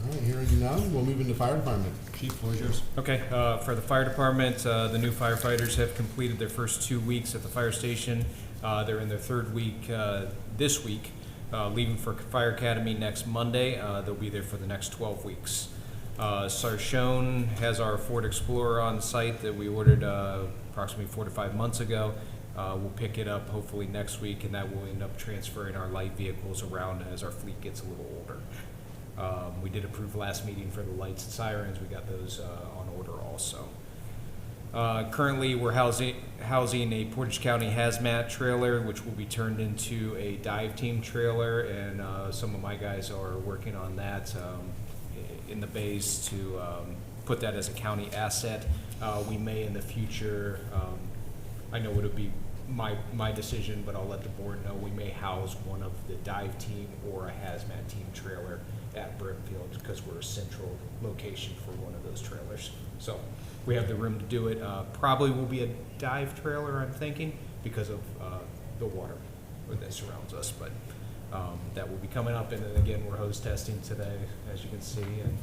S1: All right, hearing none, we'll move into fire department. Chief, floor is yours.
S13: Okay, for the fire department, the new firefighters have completed their first 2 weeks at the fire station. They're in their third week this week, leaving for Fire Academy next Monday. They'll be there for the next 12 weeks. Sarshone has our Ford Explorer on site that we ordered approximately 4 to 5 months ago. We'll pick it up hopefully next week, and that will end up transferring our light vehicles around as our fleet gets a little older. We did approve last meeting for the lights and sirens. We got those on order also. Currently, we're housing a Portage County hazmat trailer, which will be turned into a dive team trailer, and some of my guys are working on that in the bays to put that as a county asset. We may in the future, I know it'll be my decision, but I'll let the board know, we may house one of the dive team or a hazmat team trailer at Brimfield because we're a central location for one of those trailers. So we have the room to do it. Probably will be a dive trailer, I'm thinking, because of the water that surrounds us. But that will be coming up, and then again, we're hose testing today, as you can see. And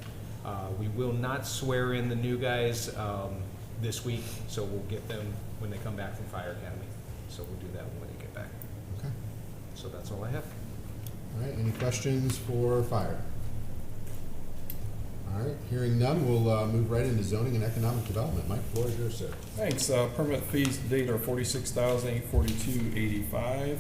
S13: we will not swear in the new guys this week, so we'll get them when they come back from Fire Academy. So we'll do that when they get back.
S1: Okay.
S13: So that's all I have.
S1: All right, any questions for fire? All right, hearing none, we'll move right into zoning and economic development. Mike, floor is yours, sir.
S16: Thanks. Permit fees to date are $46,842.85.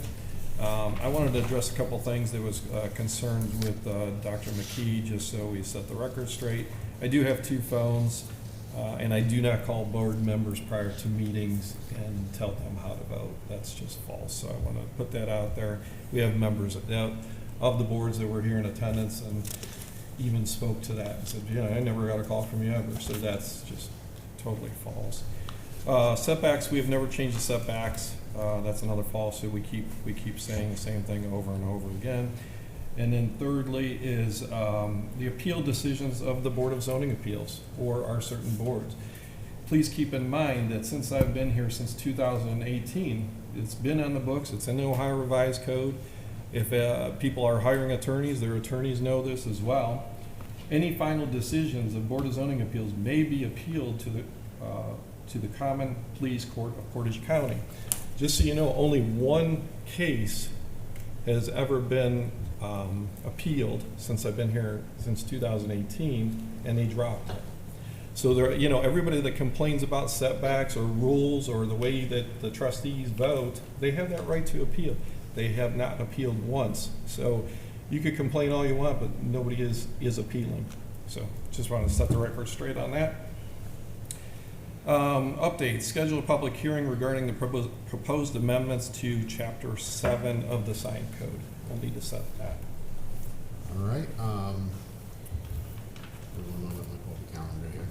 S16: I wanted to address a couple things. There was concerns with Dr. McKee, just so we set the record straight. I do have 2 phones, and I do not call board members prior to meetings and tell them how to vote. That's just false, so I want to put that out there. We have members of the boards that were here in attendance and even spoke to that and said, I never got a call from you ever. So that's just totally false. Setbacks, we have never changed the setbacks. That's another falsehood. We keep saying the same thing over and over again. And then thirdly is the appeal decisions of the Board of Zoning Appeals or our certain boards. Please keep in mind that since I've been here since 2018, it's been on the books, it's in the Ohio Revised Code. If people are hiring attorneys, their attorneys know this as well. Any final decisions of Board of Zoning Appeals may be appealed to the Common Pleas Court of Portage County. Just so you know, only one case has ever been appealed since I've been here since 2018, and they dropped it. So there, everybody that complains about setbacks or rules or the way that the trustees vote, they have that right to appeal. They have not appealed once. So you could complain all you want, but nobody is appealing. So just want to set the record straight on that. Update, schedule a public hearing regarding the proposed amendments to Chapter 7 of the sign code. We'll need to set that.
S1: All right. Give me 1 moment, let me pull up the calendar here.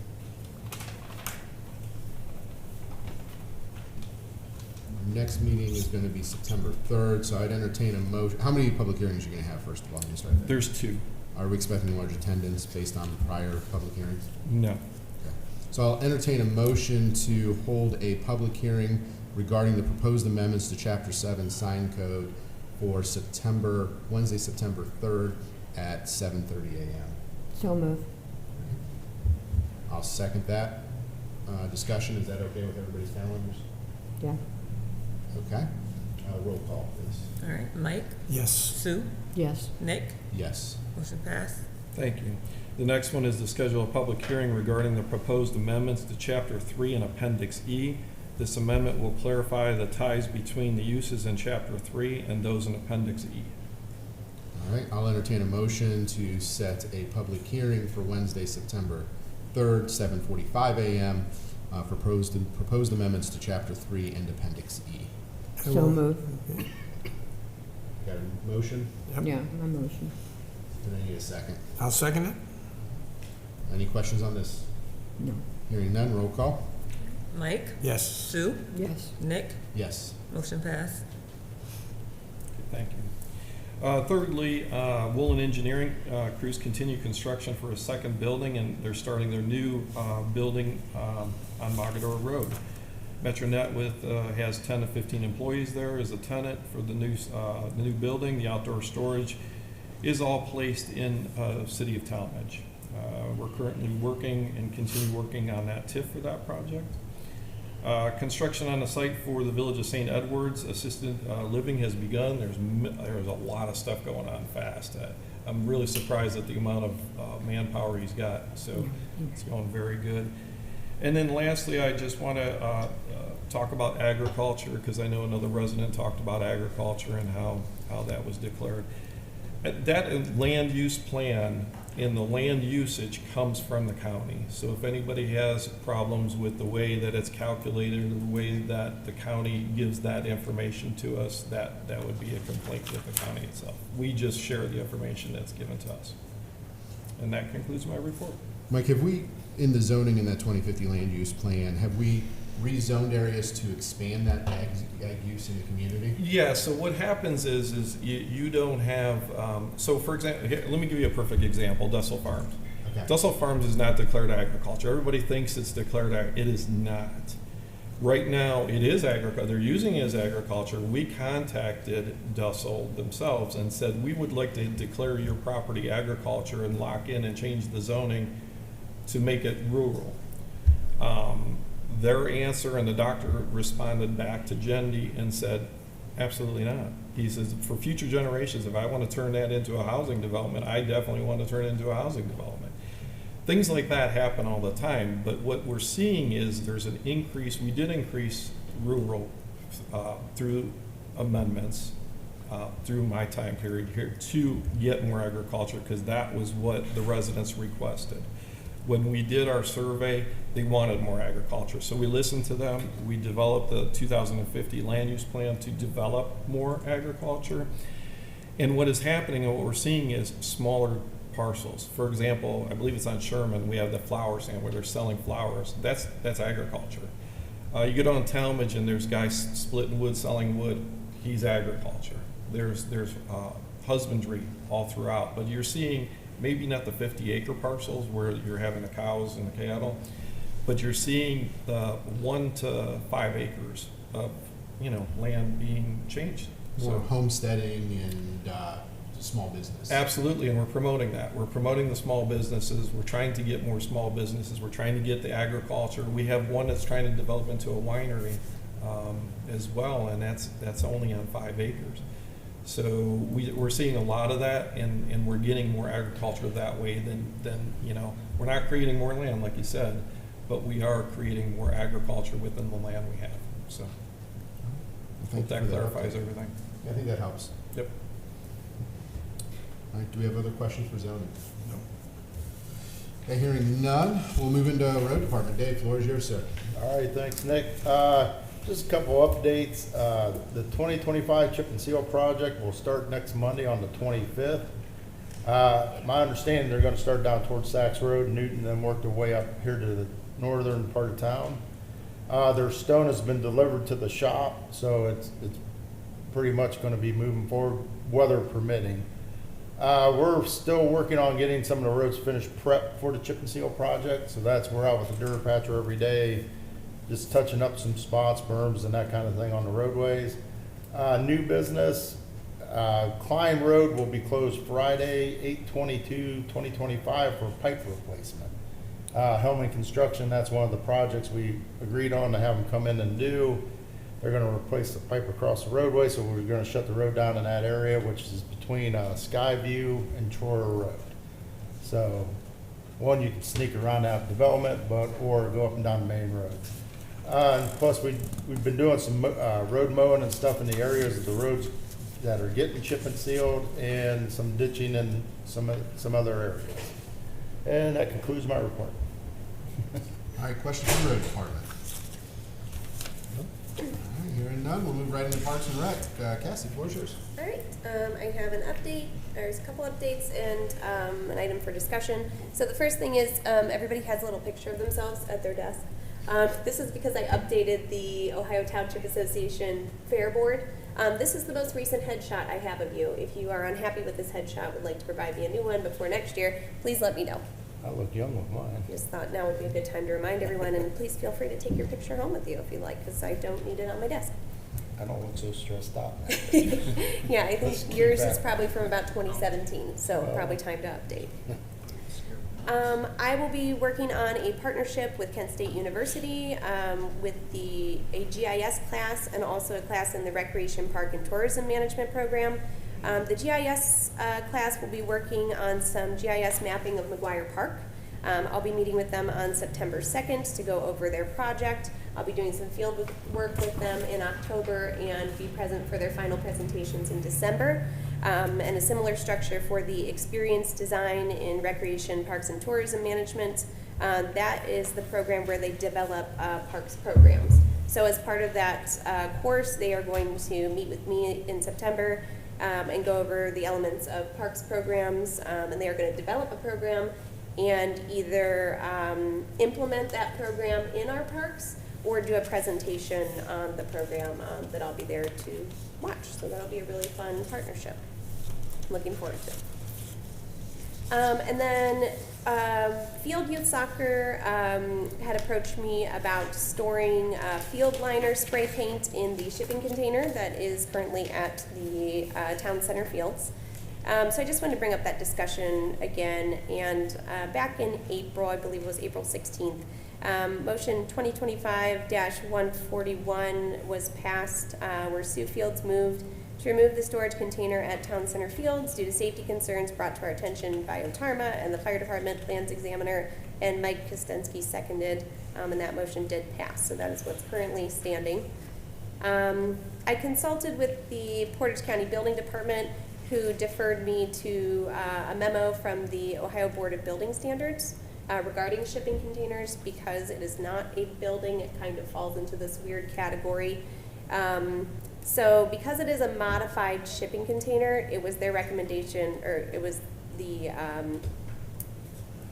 S1: Our next meeting is going to be September 3rd, so I'd entertain a motion. How many public hearings are you going to have, first of all? Let me start there.
S16: There's 2.
S1: Are we expecting large attendance based on prior public hearings?
S16: No.
S1: Okay. So I'll entertain a motion to hold a public hearing regarding the proposed amendments to Chapter 7 sign code for Wednesday, September 3rd at 7:30 a.m.
S4: So move.
S1: I'll second that. Discussion, is that okay with everybody's calendars?
S4: Yeah.
S1: Okay. Roll call, please.
S14: All right, Mike,
S3: Yes.
S14: Sue,
S4: Yes.
S14: Nick,
S1: Yes.
S14: motion passed.
S16: Thank you. The next one is to schedule a public hearing regarding the proposed amendments to Chapter 3 and Appendix E. This amendment will clarify the ties between the uses in Chapter 3 and those in Appendix E.
S1: All right, I'll entertain a motion to set a public hearing for Wednesday, September 3rd, 7:45 a.m. For proposed amendments to Chapter 3 and Appendix E.
S4: So move.
S1: Got a motion?
S3: Yep.
S4: Yeah, my motion.
S1: And I need a second.
S3: I'll second it.
S1: Any questions on this?
S4: No.
S1: Hearing none, roll call.
S14: Mike,
S3: Yes.
S14: Sue,
S4: Yes.
S14: Nick,
S1: Yes.
S14: motion passed.
S16: Thank you. Thirdly, Woolen Engineering crews continue construction for a second building, and they're starting their new building on Mogador Road. Metronet has 10 to 15 employees there as a tenant for the new building. The outdoor storage is all placed in City of Talmadge. We're currently working and continue working on that TIF for that project. Construction on the site for the Village of St. Edwards Assisted Living has begun. There's a lot of stuff going on fast. I'm really surprised at the amount of manpower he's got, so it's going very good. And then lastly, I just want to talk about agriculture, because I know another resident talked about agriculture and how that was declared. That land use plan and the land usage comes from the county. So if anybody has problems with the way that it's calculated or the way that the county gives that information to us, that would be a complaint with the county itself. We just share the information that's given to us. And that concludes my report.
S1: Mike, have we, in the zoning in that 2050 land use plan, have we rezoned areas to expand that ag use in the community?
S16: Yeah, so what happens is you don't have, so for example, here, let me give you a perfect example, Dussel Farms.
S1: Okay.
S16: Dussel Farms is not declared agriculture. Everybody thinks it's declared it is not. Right now, it is agriculture. They're using it as agriculture. We contacted Dussel themselves and said, we would like to declare your property agriculture and lock in and change the zoning to make it rural. Their answer, and the doctor responded back to Jendi and said, absolutely not. He says, for future generations, if I want to turn that into a housing development, I definitely want to turn it into a housing development. Things like that happen all the time, but what we're seeing is there's an increase. We did increase rural through amendments through my time period here to get more agriculture, because that was what the residents requested. When we did our survey, they wanted more agriculture. So we listened to them. We developed the 2050 land use plan to develop more agriculture. And what is happening and what we're seeing is smaller parcels. For example, I believe it's on Sherman, we have the flower stand where they're selling flowers. That's agriculture. You get on Talmadge and there's guys splitting wood, selling wood. He's agriculture. There's husbandry all throughout, but you're seeing maybe not the 50-acre parcels where you're having the cows and the cattle, but you're seeing the 1 to 5 acres of, land being changed.
S1: More homesteading and small business.
S16: Absolutely, and we're promoting that. We're promoting the small businesses. We're trying to get more small businesses. We're trying to get the agriculture. We have one that's trying to develop into a winery as well, and that's only on 5 acres. So we're seeing a lot of that, and we're getting more agriculture that way than we're not creating more land, like you said, but we are creating more agriculture within the land we have. So I hope that clarifies everything.
S1: I think that helps.
S16: Yep.
S1: All right, do we have other questions for zoning? No. Okay, hearing none, we'll move into road department. Dave, floor is yours, sir.
S17: All right, thanks, Nick. Just a couple updates. The 2025 chip and seal project will start next Monday on the 25th. My understanding, they're going to start down towards Sachs Road, Newton, then work their way up here to the northern part of town. Their stone has been delivered to the shop, so it's pretty much going to be moving forward, weather permitting. We're still working on getting some of the roads finished prep for the chip and seal project, so that's we're out with the Durapatcher every day, just touching up some spots, berms, and that kind of thing on the roadways. New business, Klein Road will be closed Friday, 8/22/2025 for pipe replacement. Hellman Construction, that's one of the projects we agreed on to have them come in and do. They're going to replace the pipe across the roadway, so we're going to shut the road down in that area, which is between Skyview and Troyer Road. So, one, you can sneak around that development, or go up and down the main road. And plus, we've been doing some road mowing and stuff in the areas of the roads that are getting chip and sealed, and some ditching in some other areas. And that concludes my report.
S1: All right, questions from the road department? All right, hearing none, we'll move right into Parks and Rec. Cassie, floor is yours.
S18: All right, I have an update. There's a couple updates and an item for discussion. So the first thing is everybody has a little picture of themselves at their desk. This is because I updated the Ohio Township Association Fair Board. This is the most recent headshot I have of you. If you are unhappy with this headshot, would like to provide me a new one before next year, please let me know.
S17: I look young with mine.
S18: Just thought now would be a good time to remind everyone, and please feel free to take your picture home with you if you like, because I don't need it on my desk.
S17: I don't look so stressed out.
S18: Yeah, I think yours is probably from about 2017, so probably time to update. I will be working on a partnership with Kent State University with a GIS class and also a class in the Recreation Park and Tourism Management program. The GIS class will be working on some GIS mapping of McGuire Park. I'll be meeting with them on September 2nd to go over their project. I'll be doing some field work with them in October and be present for their final presentations in December. And a similar structure for the experience design in recreation, parks, and tourism management. That is the program where they develop parks programs. So as part of that course, they are going to meet with me in September and go over the elements of parks programs, and they are going to develop a program and either implement that program in our parks or do a presentation on the program that I'll be there to watch. So that'll be a really fun partnership. Looking forward to it. And then Field Youth Soccer had approached me about storing field liner spray paint in the shipping container that is currently at the town center fields. So I just wanted to bring up that discussion again. And back in April, I believe it was April 16th, motion 2025-141 was passed where Sioux Fields moved to remove the storage container at Town Center Fields due to safety concerns brought to our attention by OTARMA and the Fire Department Plans Examiner, and Mike Kostensky seconded, and that motion did pass. So that is what's currently standing. I consulted with the Portage County Building Department, who deferred me to a memo from the Ohio Board of Building Standards regarding shipping containers. Because it is not a building, it kind of falls into this weird category. So because it is a modified shipping container, it was their recommendation, or it was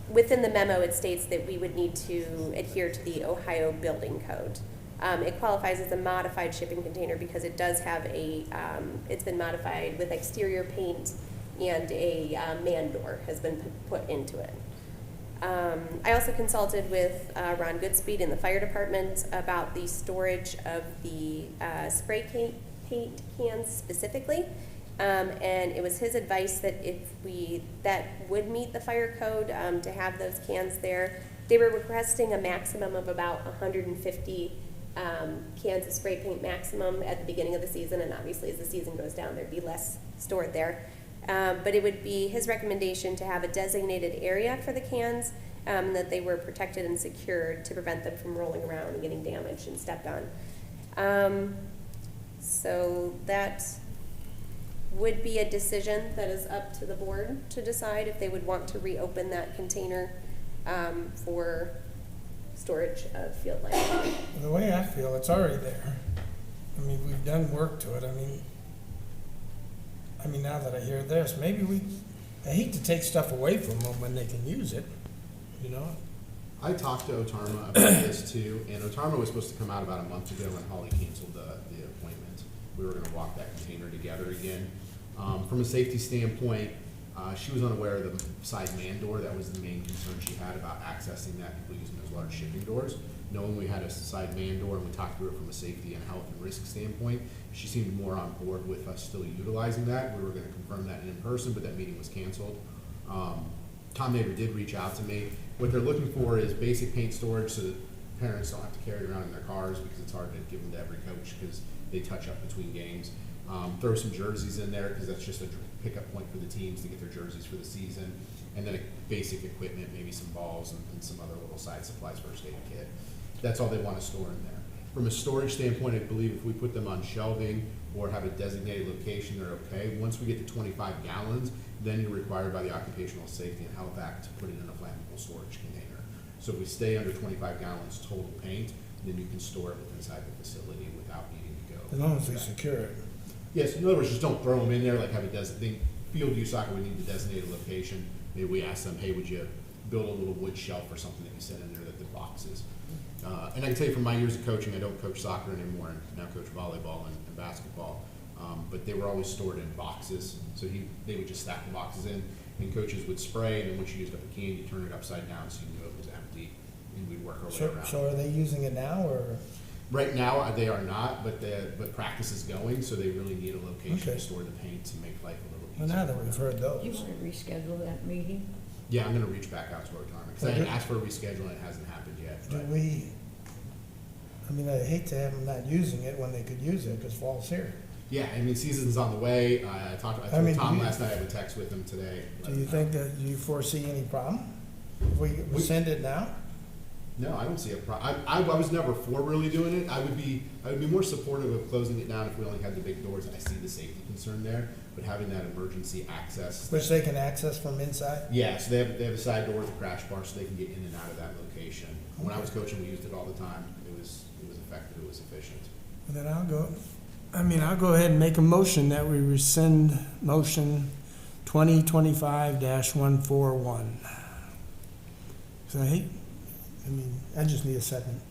S18: within the memo, it states that we would need to adhere to the Ohio Building Code. It qualifies as a modified shipping container because it does have it's been modified with exterior paint and a man door has been put into it. I also consulted with Ron Goodspeed in the fire department about the storage of the spray paint cans specifically. And it was his advice that that would meet the fire code to have those cans there. They were requesting a maximum of about 150 cans of spray paint maximum at the beginning of the season, and obviously as the season goes down, there'd be less stored there. But it would be his recommendation to have a designated area for the cans, that they were protected and secured to prevent them from rolling around and getting damaged and stepped on. So that would be a decision that is up to the board to decide if they would want to reopen that container for storage of field lighting.
S3: The way I feel, it's already there. I mean, we've done work to it. I mean, now that I hear this, maybe I hate to take stuff away from them when they can use it, you know?
S1: I talked to Otarma about this too, and Otarma was supposed to come out about a month ago when Holly canceled the appointment. We were gonna walk that container together again. From a safety standpoint, she was unaware of the side man door. That was the main concern she had about accessing that, people using those large shipping doors. Knowing we had a side man door and we talked through it from a safety and health and risk standpoint, she seemed more on board with us still utilizing that. We were gonna confirm that in person, but that meeting was canceled. Tom Nader did reach out to me. What they're looking for is basic paint storage so that parents don't have to carry it around in their cars because it's hard to give them to every coach because they touch up between games. Throw some jerseys in there because that's just a pickup point for the teams to get their jerseys for the season. And then basic equipment, maybe some balls and some other little side supplies, first aid kit. That's all they want to store in there. From a storage standpoint, I believe if we put them on shelving or have a designated location, they're okay. Once we get to 25 gallons, then you're required by the Occupational Safety and Health Act to put it in a flammable storage container. So if we stay under 25 gallons total paint, then you can store it inside the facility without needing to go.
S3: As long as we secure it.
S1: Yes, in other words, just don't throw them in there, like have a field use soccer would need the designated location. Maybe we ask them, hey, would you build a little wood shelf or something that you set in there that the boxes. And I can tell you from my years of coaching, I don't coach soccer anymore, and now coach volleyball and basketball. But they were always stored in boxes. So they would just stack the boxes in, and coaches would spray, and then once you used up a can, you turn it upside down so you knew it was empty, and we'd work our way around.
S3: So are they using it now, or?
S1: Right now, they are not, but practice is going, so they really need a location to store the paint to make life a little easier.
S3: Well, now that we've heard those.
S4: Do you want to reschedule that meeting?
S1: Yeah, I'm gonna reach back out to our retirement, because I had asked for a reschedule and it hasn't happened yet.
S3: I hate to have them not using it when they could use it, because fall's here.
S1: Yeah, I mean, season's on the way. I told Tom last night, I would text with him today.
S3: Do you foresee any problem? If we send it now?
S1: No, I don't see a problem. I was never for really doing it. I would be more supportive of closing it down if we only had the big doors, and I see the safety concern there, but having that emergency access.
S3: Which they can access from inside?
S1: Yeah, so they have a side door with a crash bar so they can get in and out of that location. When I was coaching, we used it all the time. It was effective, it was efficient.
S3: And then I'll go ahead and make a motion that we rescind motion 2025-141. So I just need a second.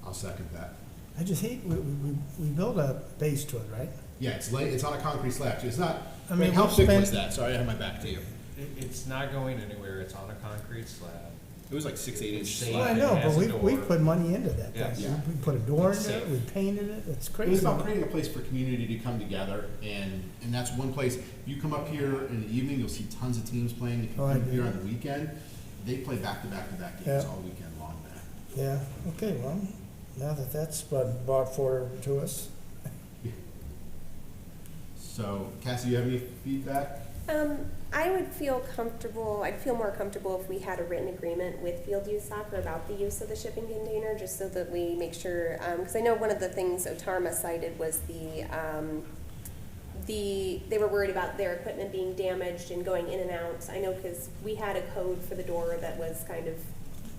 S1: I'll second that.
S3: I just hate, we build a base to it, right?
S1: Yeah, it's on a concrete slab, too. It's not, how thick was that? Sorry, I have my back to you.
S13: It's not going anywhere. It's on a concrete slab.
S1: It was like 6, 8 inches.
S3: Well, I know, but we put money into that.
S13: Yes.
S3: Yeah. We put a door in it, we painted it, it's crazy.
S1: It was about creating a place for community to come together, and that's one place. You come up here in the evening, you'll see tons of teams playing. If you come here on the weekend, they play back-to-back-to-back games all weekend long now.
S3: Yeah, okay, well, now that's brought forward to us.
S1: So, Cassie, you have any feedback?
S18: I would feel comfortable, I'd feel more comfortable if we had a written agreement with Field Use Soccer about the use of the shipping container, just so that we make sure, because I know one of the things Otarma cited was they were worried about their equipment being damaged and going in and out. I know because we had a code for the door that was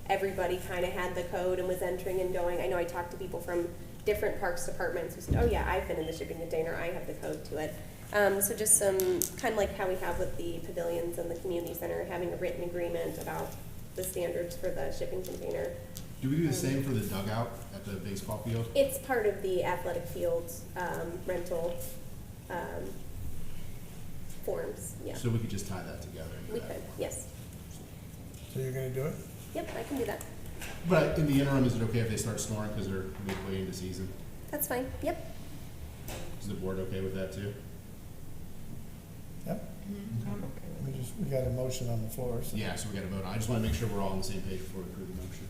S18: everybody kind of had the code and was entering and going. I know I talked to people from different parks departments who said, oh yeah, I've been in the shipping container, I have the code to it. So just some, kind of like how we have with the pavilions and the community center, having a written agreement about the standards for the shipping container.
S1: Do we do the same for the dugout at the baseball field?
S18: It's part of the athletic fields rental forms, yeah.
S1: So we could just tie that together.
S18: We could, yes.
S3: So you're gonna do it?
S18: Yep, I can do that.
S1: But in the interim, is it okay if they start snoring because they're midway into season?
S18: That's fine, yep.
S1: Is the board okay with that too?
S3: Yep. We got a motion on the floor, so.
S1: Yeah, so we got to vote on. I just want to make sure we're all on the same page before we approve the motion.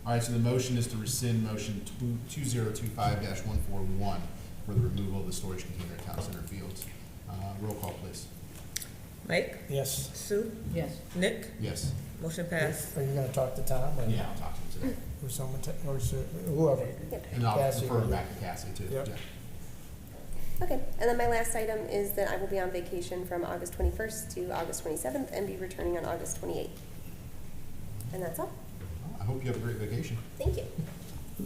S1: All right, so the motion is to rescind motion 2025-141 for the removal of the storage container at Town Center Fields. Roll call, please.
S14: Mike?
S3: Yes.
S14: Sue?
S4: Yes.
S14: Nick?
S1: Yes.
S14: Motion passed.
S3: Are you gonna talk to Tom or?
S1: Yeah, I'll talk to him today.
S3: Or someone, or whoever?
S1: And I'll
S3: Cassie,
S1: refer
S3: or-
S1: back to Cassie too.
S3: Yep.
S1: Yeah.
S18: Okay, and then my last item is that I will be on vacation from August 21st to August 27th and be returning on August 28th. And that's all.
S1: I hope you have a great vacation.
S18: Thank you.
S1: Do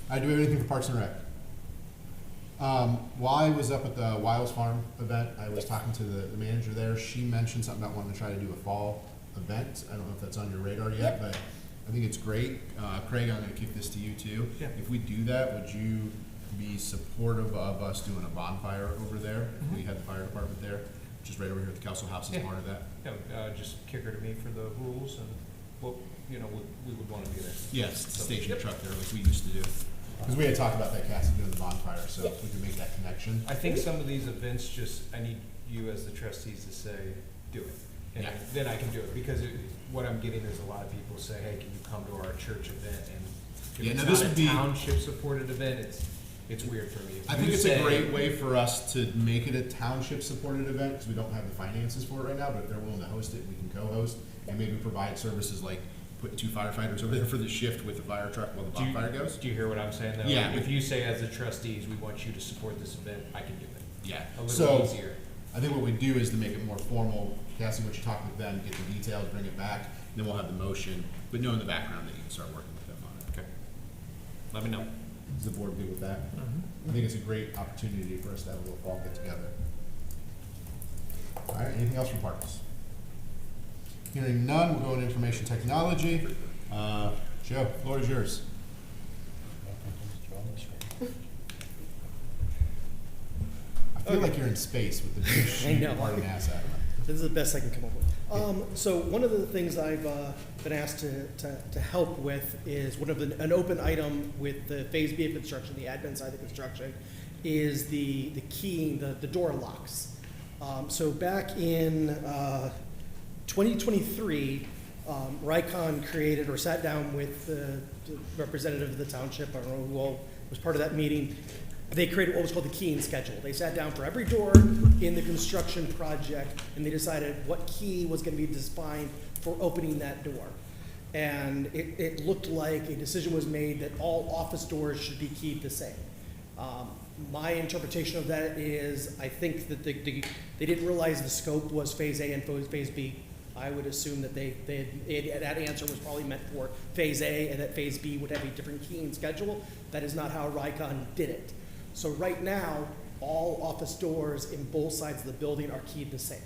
S1: we have anything for Parks and Rec? While I was up at the Wiles Farm event, I was talking to the manager there. She mentioned something about wanting to try to do a fall event. I don't know if that's on your radar yet, but I think it's great. Craig, I'm going to kick this to you too.
S15: Yeah.
S1: If we do that, would you be supportive of us doing a bonfire over there? If we had the fire department there, just right over here at the council house as part of that.
S13: Yeah, just kick her to me for the rules and what, we would want to be there.
S1: Yes, station a truck there like we used to do. Because we had talked about that, Cassie, doing the bonfire, so if we can make that connection.
S13: I think some of these events I need you as the trustees to say, do it. And then I can do it, because what I'm getting is a lot of people say, hey, can you come to our church event? And if
S1: Yeah,
S13: it's
S1: no, this
S13: not
S1: would
S13: a
S1: be-
S13: township-supported event, it's weird for me. If
S1: I
S13: you
S1: think it's a
S13: say-
S1: great way for us to make it a township-supported event, because we don't have the finances for it right now, but if they're willing to host it, we can co-host, and maybe provide services like putting 2 firefighters over there for the shift with the fire truck while the bonfire goes.
S13: Do you hear what I'm saying, though?
S1: Yeah.
S13: If you say, as the trustees, we want you to support this event, I can do it.
S1: Yeah.
S13: A little
S1: So,
S13: easier.
S1: I think what we do is to make it more formal, Cassie, once you talk with them, get the details, bring it back, then we'll have the motion, but know in the background that you can start working with them on it.
S13: Okay. Let me know.
S1: Is the board good with that? I think it's a great opportunity for us to have a little fall get together. All right, anything else from Parks? Hearing none, we'll go into information technology. Joe, floor is yours. I feel like you're in space with the big sheet part of NASA.
S19: This is the best I can come up with. So one of the things I've been asked to help with is an open item with the Phase B of construction, the admin side of the construction, is the keying, the door locks. So back in 2023, Rycon created or sat down with the representative of the township, I don't know who all was part of that meeting. They created what was called the keying schedule. They sat down for every door in the construction project, and they decided what key was going to be defined for opening that door. And it looked like a decision was made that all office doors should be keyed the same. My interpretation of that is I think that they didn't realize the scope was Phase A and Phase B. I would assume that that answer was probably meant for Phase A and that Phase B would have a different keying schedule. That is not how Rycon did it. So right now, all office doors in both sides of the building are keyed the same.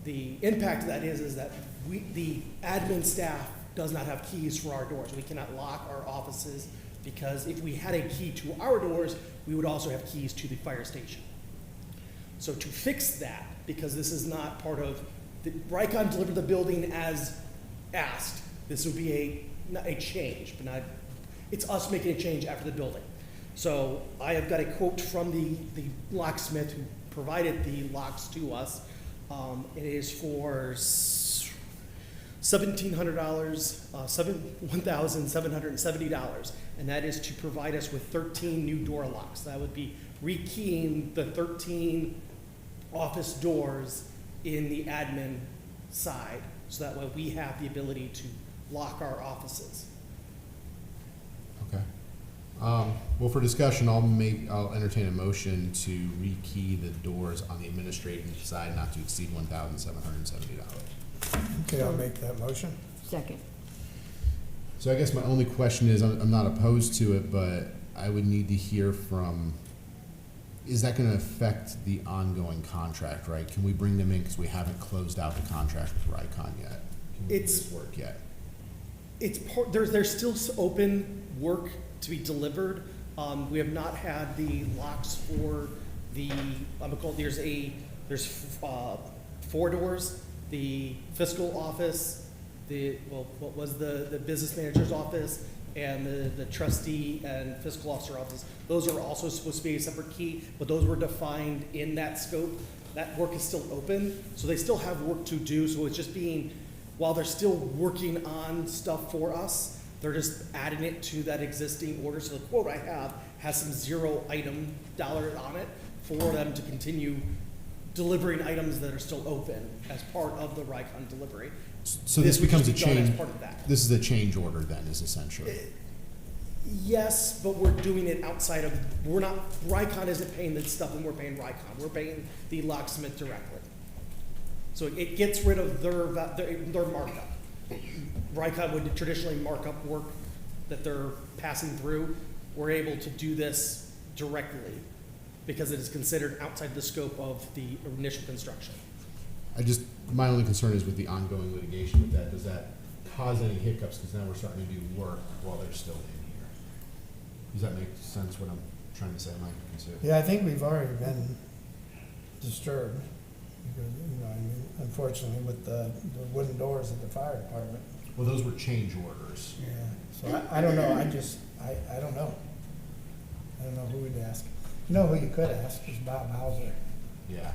S19: The impact of that is that the admin staff does not have keys for our doors. We cannot lock our offices because if we had a key to our doors, we would also have keys to the fire station. So to fix that, because this is not part of, Rycon delivered the building as asked. This would be a change, but not, it's us making a change after the building. So I have got a quote from the locksmith who provided the locks to us. It is for $1,700, $1,770, and that is to provide us with 13 new door locks. That would be rekeying the 13 office doors in the admin side, so that way we have the ability to lock our offices.
S1: Okay. Well, for discussion, I'll entertain a motion to rekey the doors on the administrative side not to exceed $1,770.
S3: Okay, I'll make that motion.
S4: Second.
S1: So I guess my only question is, I'm not opposed to it, but I would need to hear from, is that gonna affect the ongoing contract, right? Can we bring them in, because we haven't closed out the contract with Rycon yet? Can we do this work yet?
S19: It's part, there's still open work to be delivered. We have not had the locks for the, I'm gonna call it, there's 4 doors, the fiscal office, what was the business manager's office, and the trustee and fiscal officer office. Those are also supposed to be a separate key, but those were defined in that scope. That work is still open, so they still have work to do, so it's just being, while they're still working on stuff for us, they're just adding it to that existing order. So the quote I have has some $0 item dollar on it for them to continue delivering items that are still open as part of the Rycon delivery.
S1: So this becomes a
S19: would just be done as
S1: change,
S19: part of that.
S1: this is a change order then, is essentially?
S19: Yes, but we're doing it outside of, Rycon isn't paying the stuff and we're paying Rycon. We're paying the locksmith directly. So it gets rid of their markup. Rycon would traditionally mark up work that they're passing through. We're able to do this directly because it is considered outside the scope of the initial construction.
S1: My only concern is with the ongoing litigation with that. Does that cause any hiccups? Because now we're starting to do work while they're still in here. Does that make sense what I'm trying to say, Mike?
S3: Yeah, I think we've already been disturbed, because, I mean, unfortunately, with the wooden doors at the fire department.
S1: Well, those were change orders.
S3: Yeah, so I don't know, I don't know. I don't know who we'd ask. You know who you could ask is Bob Hauser.
S1: Yeah.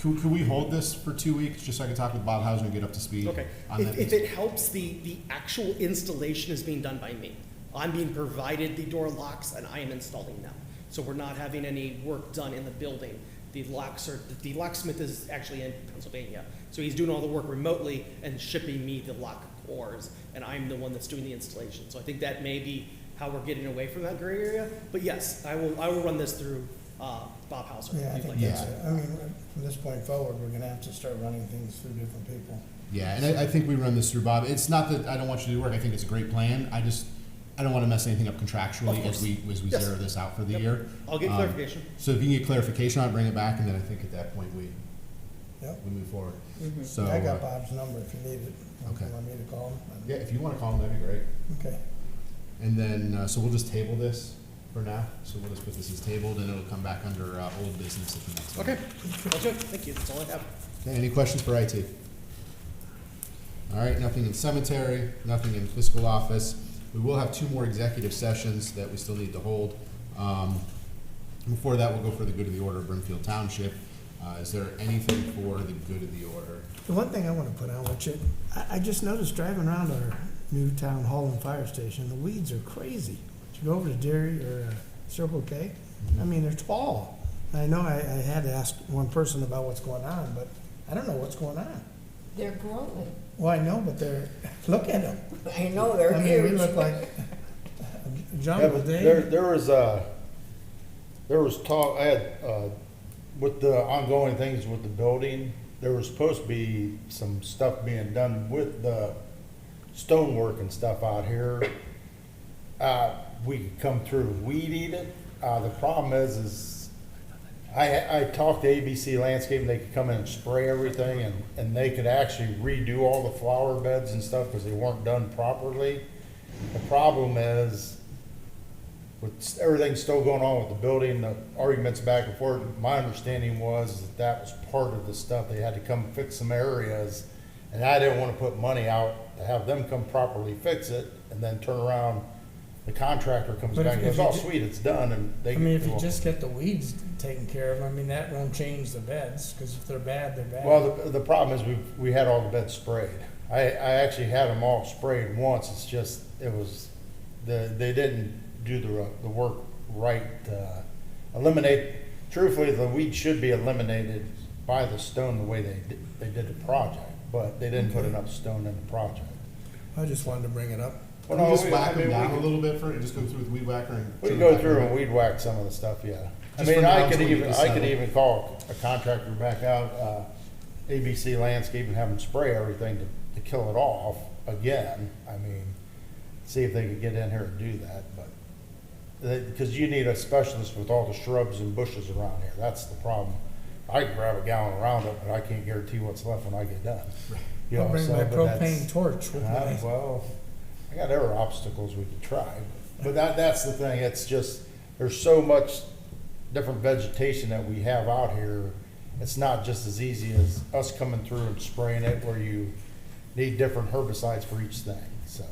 S1: Could we hold this for 2 weeks, just so I can talk with Bob Hauser and get up to speed?
S19: Okay.
S1: On that?
S19: If it helps, the actual installation is being done by me. I'm being provided the door locks and I am installing them. So we're not having any work done in the building. The locksmith is actually in Pennsylvania. So he's doing all the work remotely and shipping me the lock cores, and I'm the one that's doing the installation. So I think that may be how we're getting away from that gray area. But yes, I will run this through Bob Hauser.
S3: Yeah, I
S19: if you'd
S3: think
S19: like.
S3: that's it. I mean, from this point forward, we're gonna have to start running things through different people.
S1: Yeah, and I think we run this through Bob. It's not that I don't want you to do work. I think it's a great plan. I don't want to mess anything up contractually as we
S19: Yes.
S1: zero this out for the
S19: Yep.
S1: year.
S19: I'll get clarification.
S1: So if you can get clarification on it, bring it back, and then I think at that point we move forward. So
S3: I got Bob's number if you need it.
S1: Okay.
S3: You want me to call him?
S1: Yeah, if you want to call him, that'd be great.
S3: Okay.
S1: And then, so we'll just table this for now. So we'll just put this as tabled, and it'll come back under old business at the next meeting.
S19: Okay, that's good. Thank you. That's all I have.
S1: Okay, any questions for IT? All right, nothing in cemetery, nothing in fiscal office. We will have 2 more executive sessions that we still need to hold. Before that, we'll go for the good of the order of Brimfield Township. Is there anything for the good of the order?
S3: The one thing I want to put on, which I just noticed driving around our new town hall and fire station, the weeds are crazy. Did you go over to Dairy or Circle K? I mean, they're tall. I know I had to ask one person about what's going on, but I don't know what's going on.
S4: They're growing.
S3: Well, I know, but look at them.
S4: I know, they're
S3: I mean,
S4: huge.
S3: we look like a
S17: Yeah,
S3: jungle,
S17: but
S3: Dave.
S17: there was talk, I had, with the ongoing things with the building, there was supposed to be some stuff being done with the stonework and stuff out here. We could come through weed eat it. The problem is I talked to ABC Landscaping, they could come in and spray everything, and they could actually redo all the flower beds and stuff because they weren't done properly. The problem is, with everything still going on with the building, the arguments back and forth, my understanding was that was part of the stuff. They had to come fix some areas, and I didn't want to put money out to have them come properly fix it, and then turn around, the contractor comes
S3: But
S17: back and
S3: if
S17: goes, oh,
S3: you
S17: sweet, it's done, and they.
S3: I mean, if you just get the weeds taken care of, I mean, that won't change the beds, because if they're bad, they're bad.
S17: Well, the problem is we had all the beds sprayed. I actually had them all sprayed once. It's just, they didn't do the work right. Truthfully, the weed should be eliminated by the stone the way they did the project, but they didn't put enough stone in the project.
S3: I just wanted to bring it up.
S1: Can we just whack them down a little bit for it, just go through with weed whacker and?
S17: We can go through and weed whack some of the stuff, yeah. I
S1: Just
S17: mean,
S1: for now
S17: I
S1: until
S17: could
S1: we get this
S17: even
S1: settled.
S17: call a contractor back out, ABC Landscape, and have them spray everything to kill it off again. I mean, see if they could get in here and do that, but because you need a specialist with all the shrubs and bushes around here. That's the problem. I can grab a gallon of Roundup, but I can't guarantee what's left when I get done. You
S3: I'll
S17: know,
S3: bring
S17: so,
S3: my
S17: but that's-
S3: propane torch with me.
S17: Well, I got other obstacles we could try, but that's the thing. It's just, there's so much different vegetation that we have out here. It's not just as easy as us coming through and spraying it where you need different herbicides for each thing, so.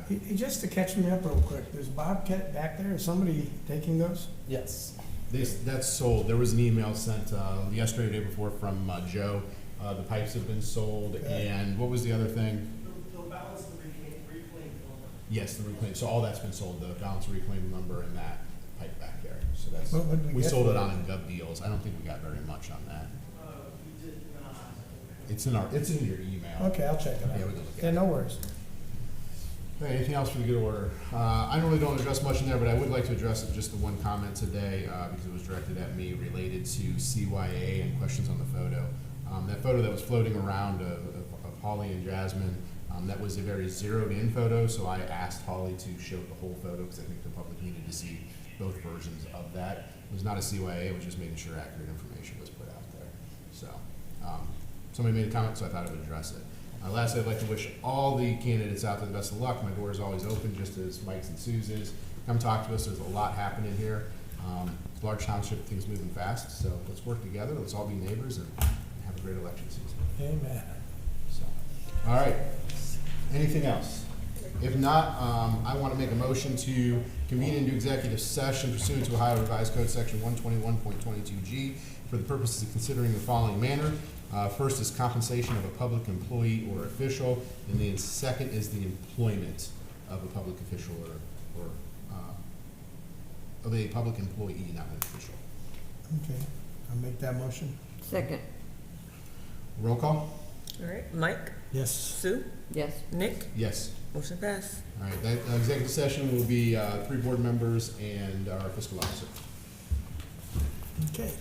S3: Hey, just to catch me up real quick, there's Bobcat back there. Is somebody taking those?
S17: Yes.
S1: That's sold. There was an email sent yesterday, or the day before from Joe. The pipes have been sold, and what was the other thing?
S19: The balance, the reclaimed lumber.
S1: Yes, the reclaim. So all that's been sold. The balance reclaimed lumber and that pipe back there. So that's
S3: What did we
S1: we
S3: get
S1: sold
S3: for
S1: it
S3: it?
S1: on in Gov Deals. I don't think we got very much on that.
S19: We did not.
S1: It's in your email.
S3: Okay, I'll check it out.
S1: Yeah, we can look at
S3: Yeah,
S1: it.
S3: no worries.
S1: Okay, anything else for the good order? I normally don't address much in there, but I would like to address just the one comment today because it was directed at me related to CYA and questions on the photo. That photo that was floating around of Holly and Jasmine, that was a very zeroed-in photo, so I asked Holly to show the whole photo because I think the public needed to see both versions of that. It was not a CYA, it was just making sure accurate information was put out there. So, somebody made a comment, so I thought I would address it. Lastly, I'd like to wish all the candidates out there the best of luck. My door is always open, just as Mike's and Sue's is. Come talk to us. There's a lot happening here. It's a large township, things moving fast, so let's work together. Let's all be neighbors and have a great election season.
S3: Amen.
S1: So, all right. Anything else? If not, I want to make a motion to convene into executive session pursuant to Ohio Revised Code Section 121.22G for the purposes of considering the following manner. First is compensation of a public employee or official, and then second is the employment of a public official or of a public employee, not an official.
S3: Okay, I'll make that motion.
S4: Second.
S1: Roll call?
S14: All right, Mike,
S3: Yes.
S14: Sue,
S4: Yes.
S14: Nick,
S1: Yes.
S14: motion passed.
S1: All right, that executive session will be 3 board members and our fiscal officer.
S3: Okay.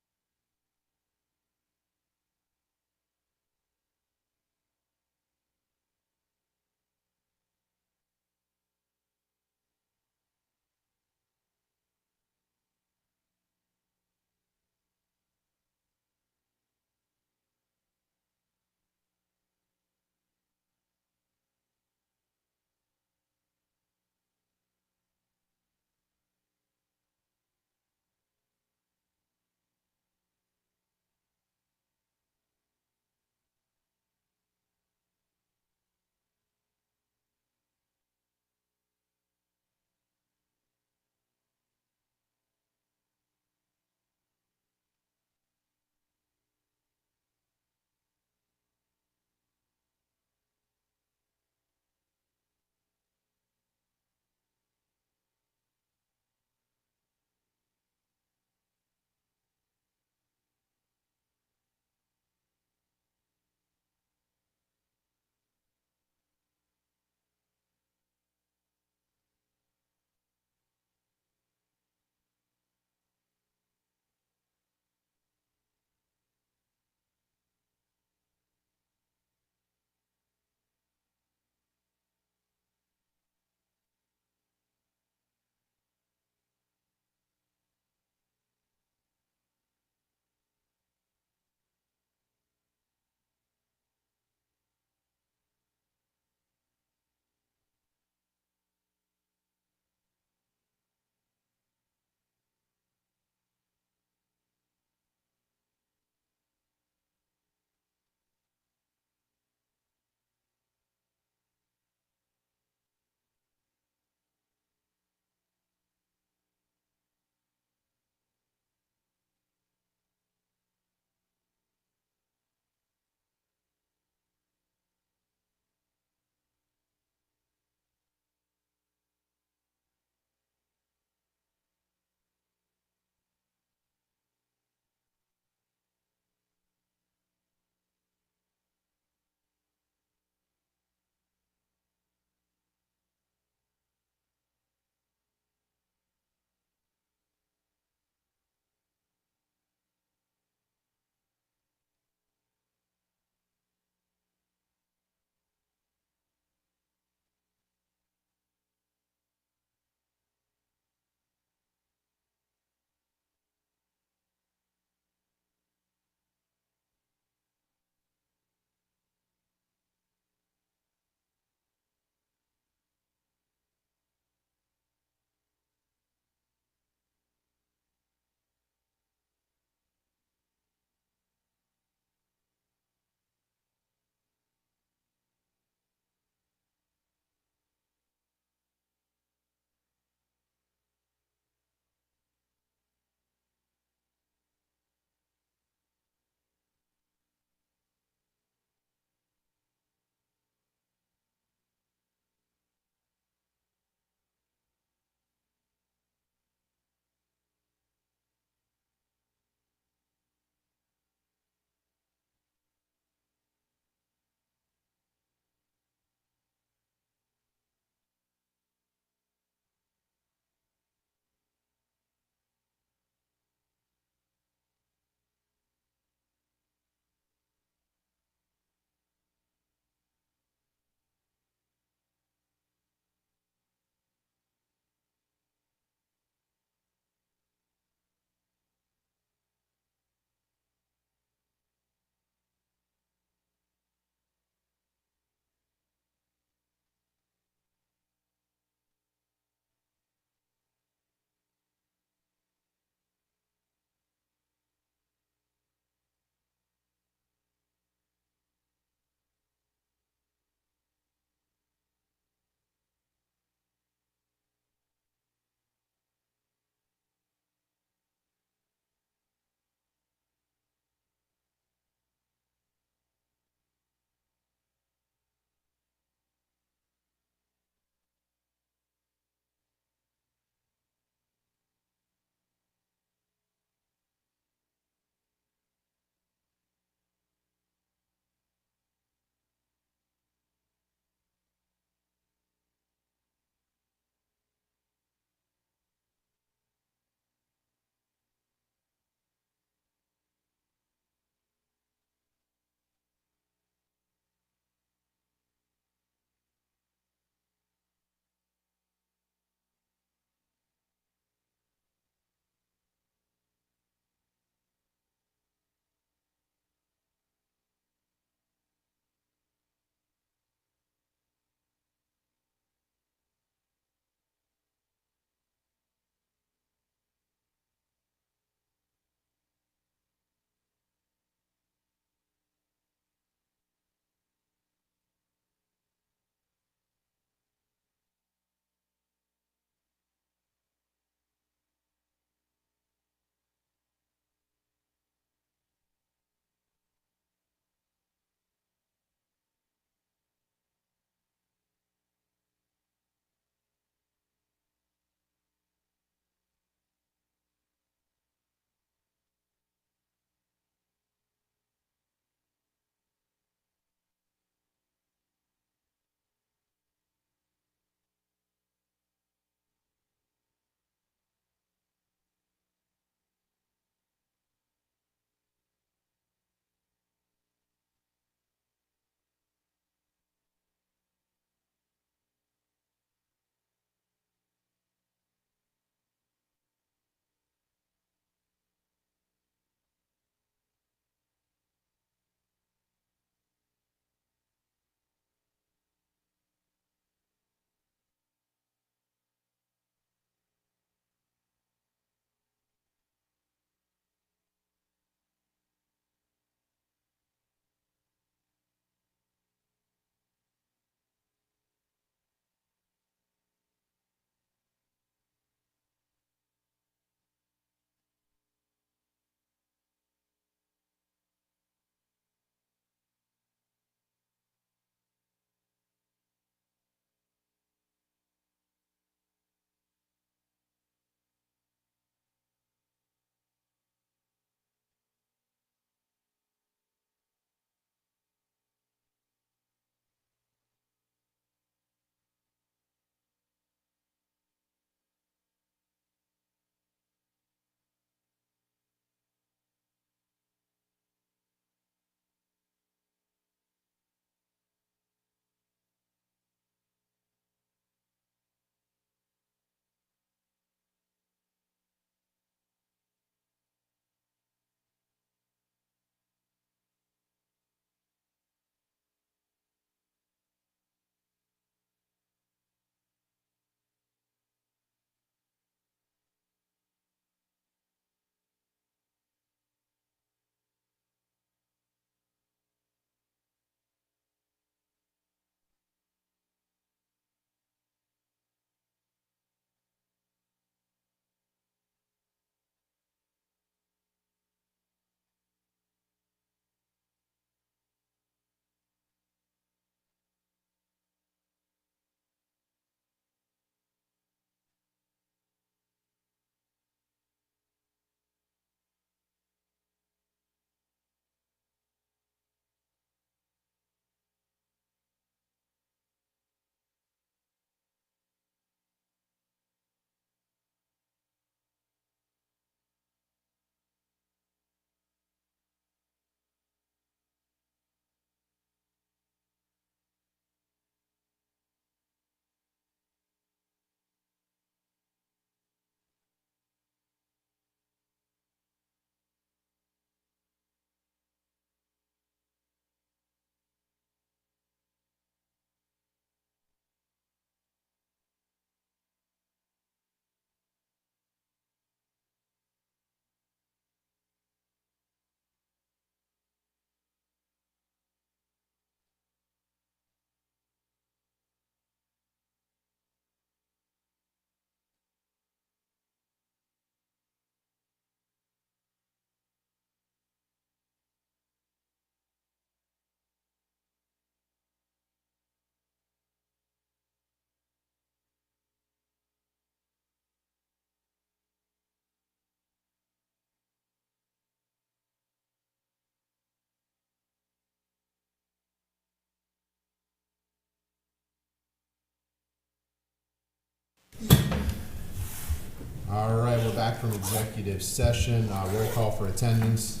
S1: All right, we're back from executive session. Roll call for attendance.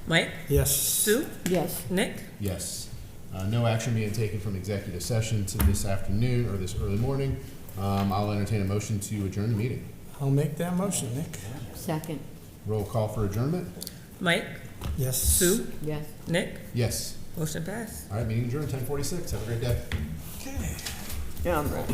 S14: Mike?
S3: Yes.
S14: Sue?
S4: Yes.
S14: Nick?
S1: Yes. No action being taken from executive session to this afternoon or this early morning. I'll entertain a motion to adjourn the meeting.
S3: I'll make that motion, Nick.
S4: Second.
S1: Roll call for adjournment.
S14: Mike?
S3: Yes.
S14: Sue?
S4: Yes.
S14: Nick?
S1: Yes.
S14: Motion passed.
S1: All right, meeting adjourned, 10:46. Have a great day.
S3: Yeah, I'm ready.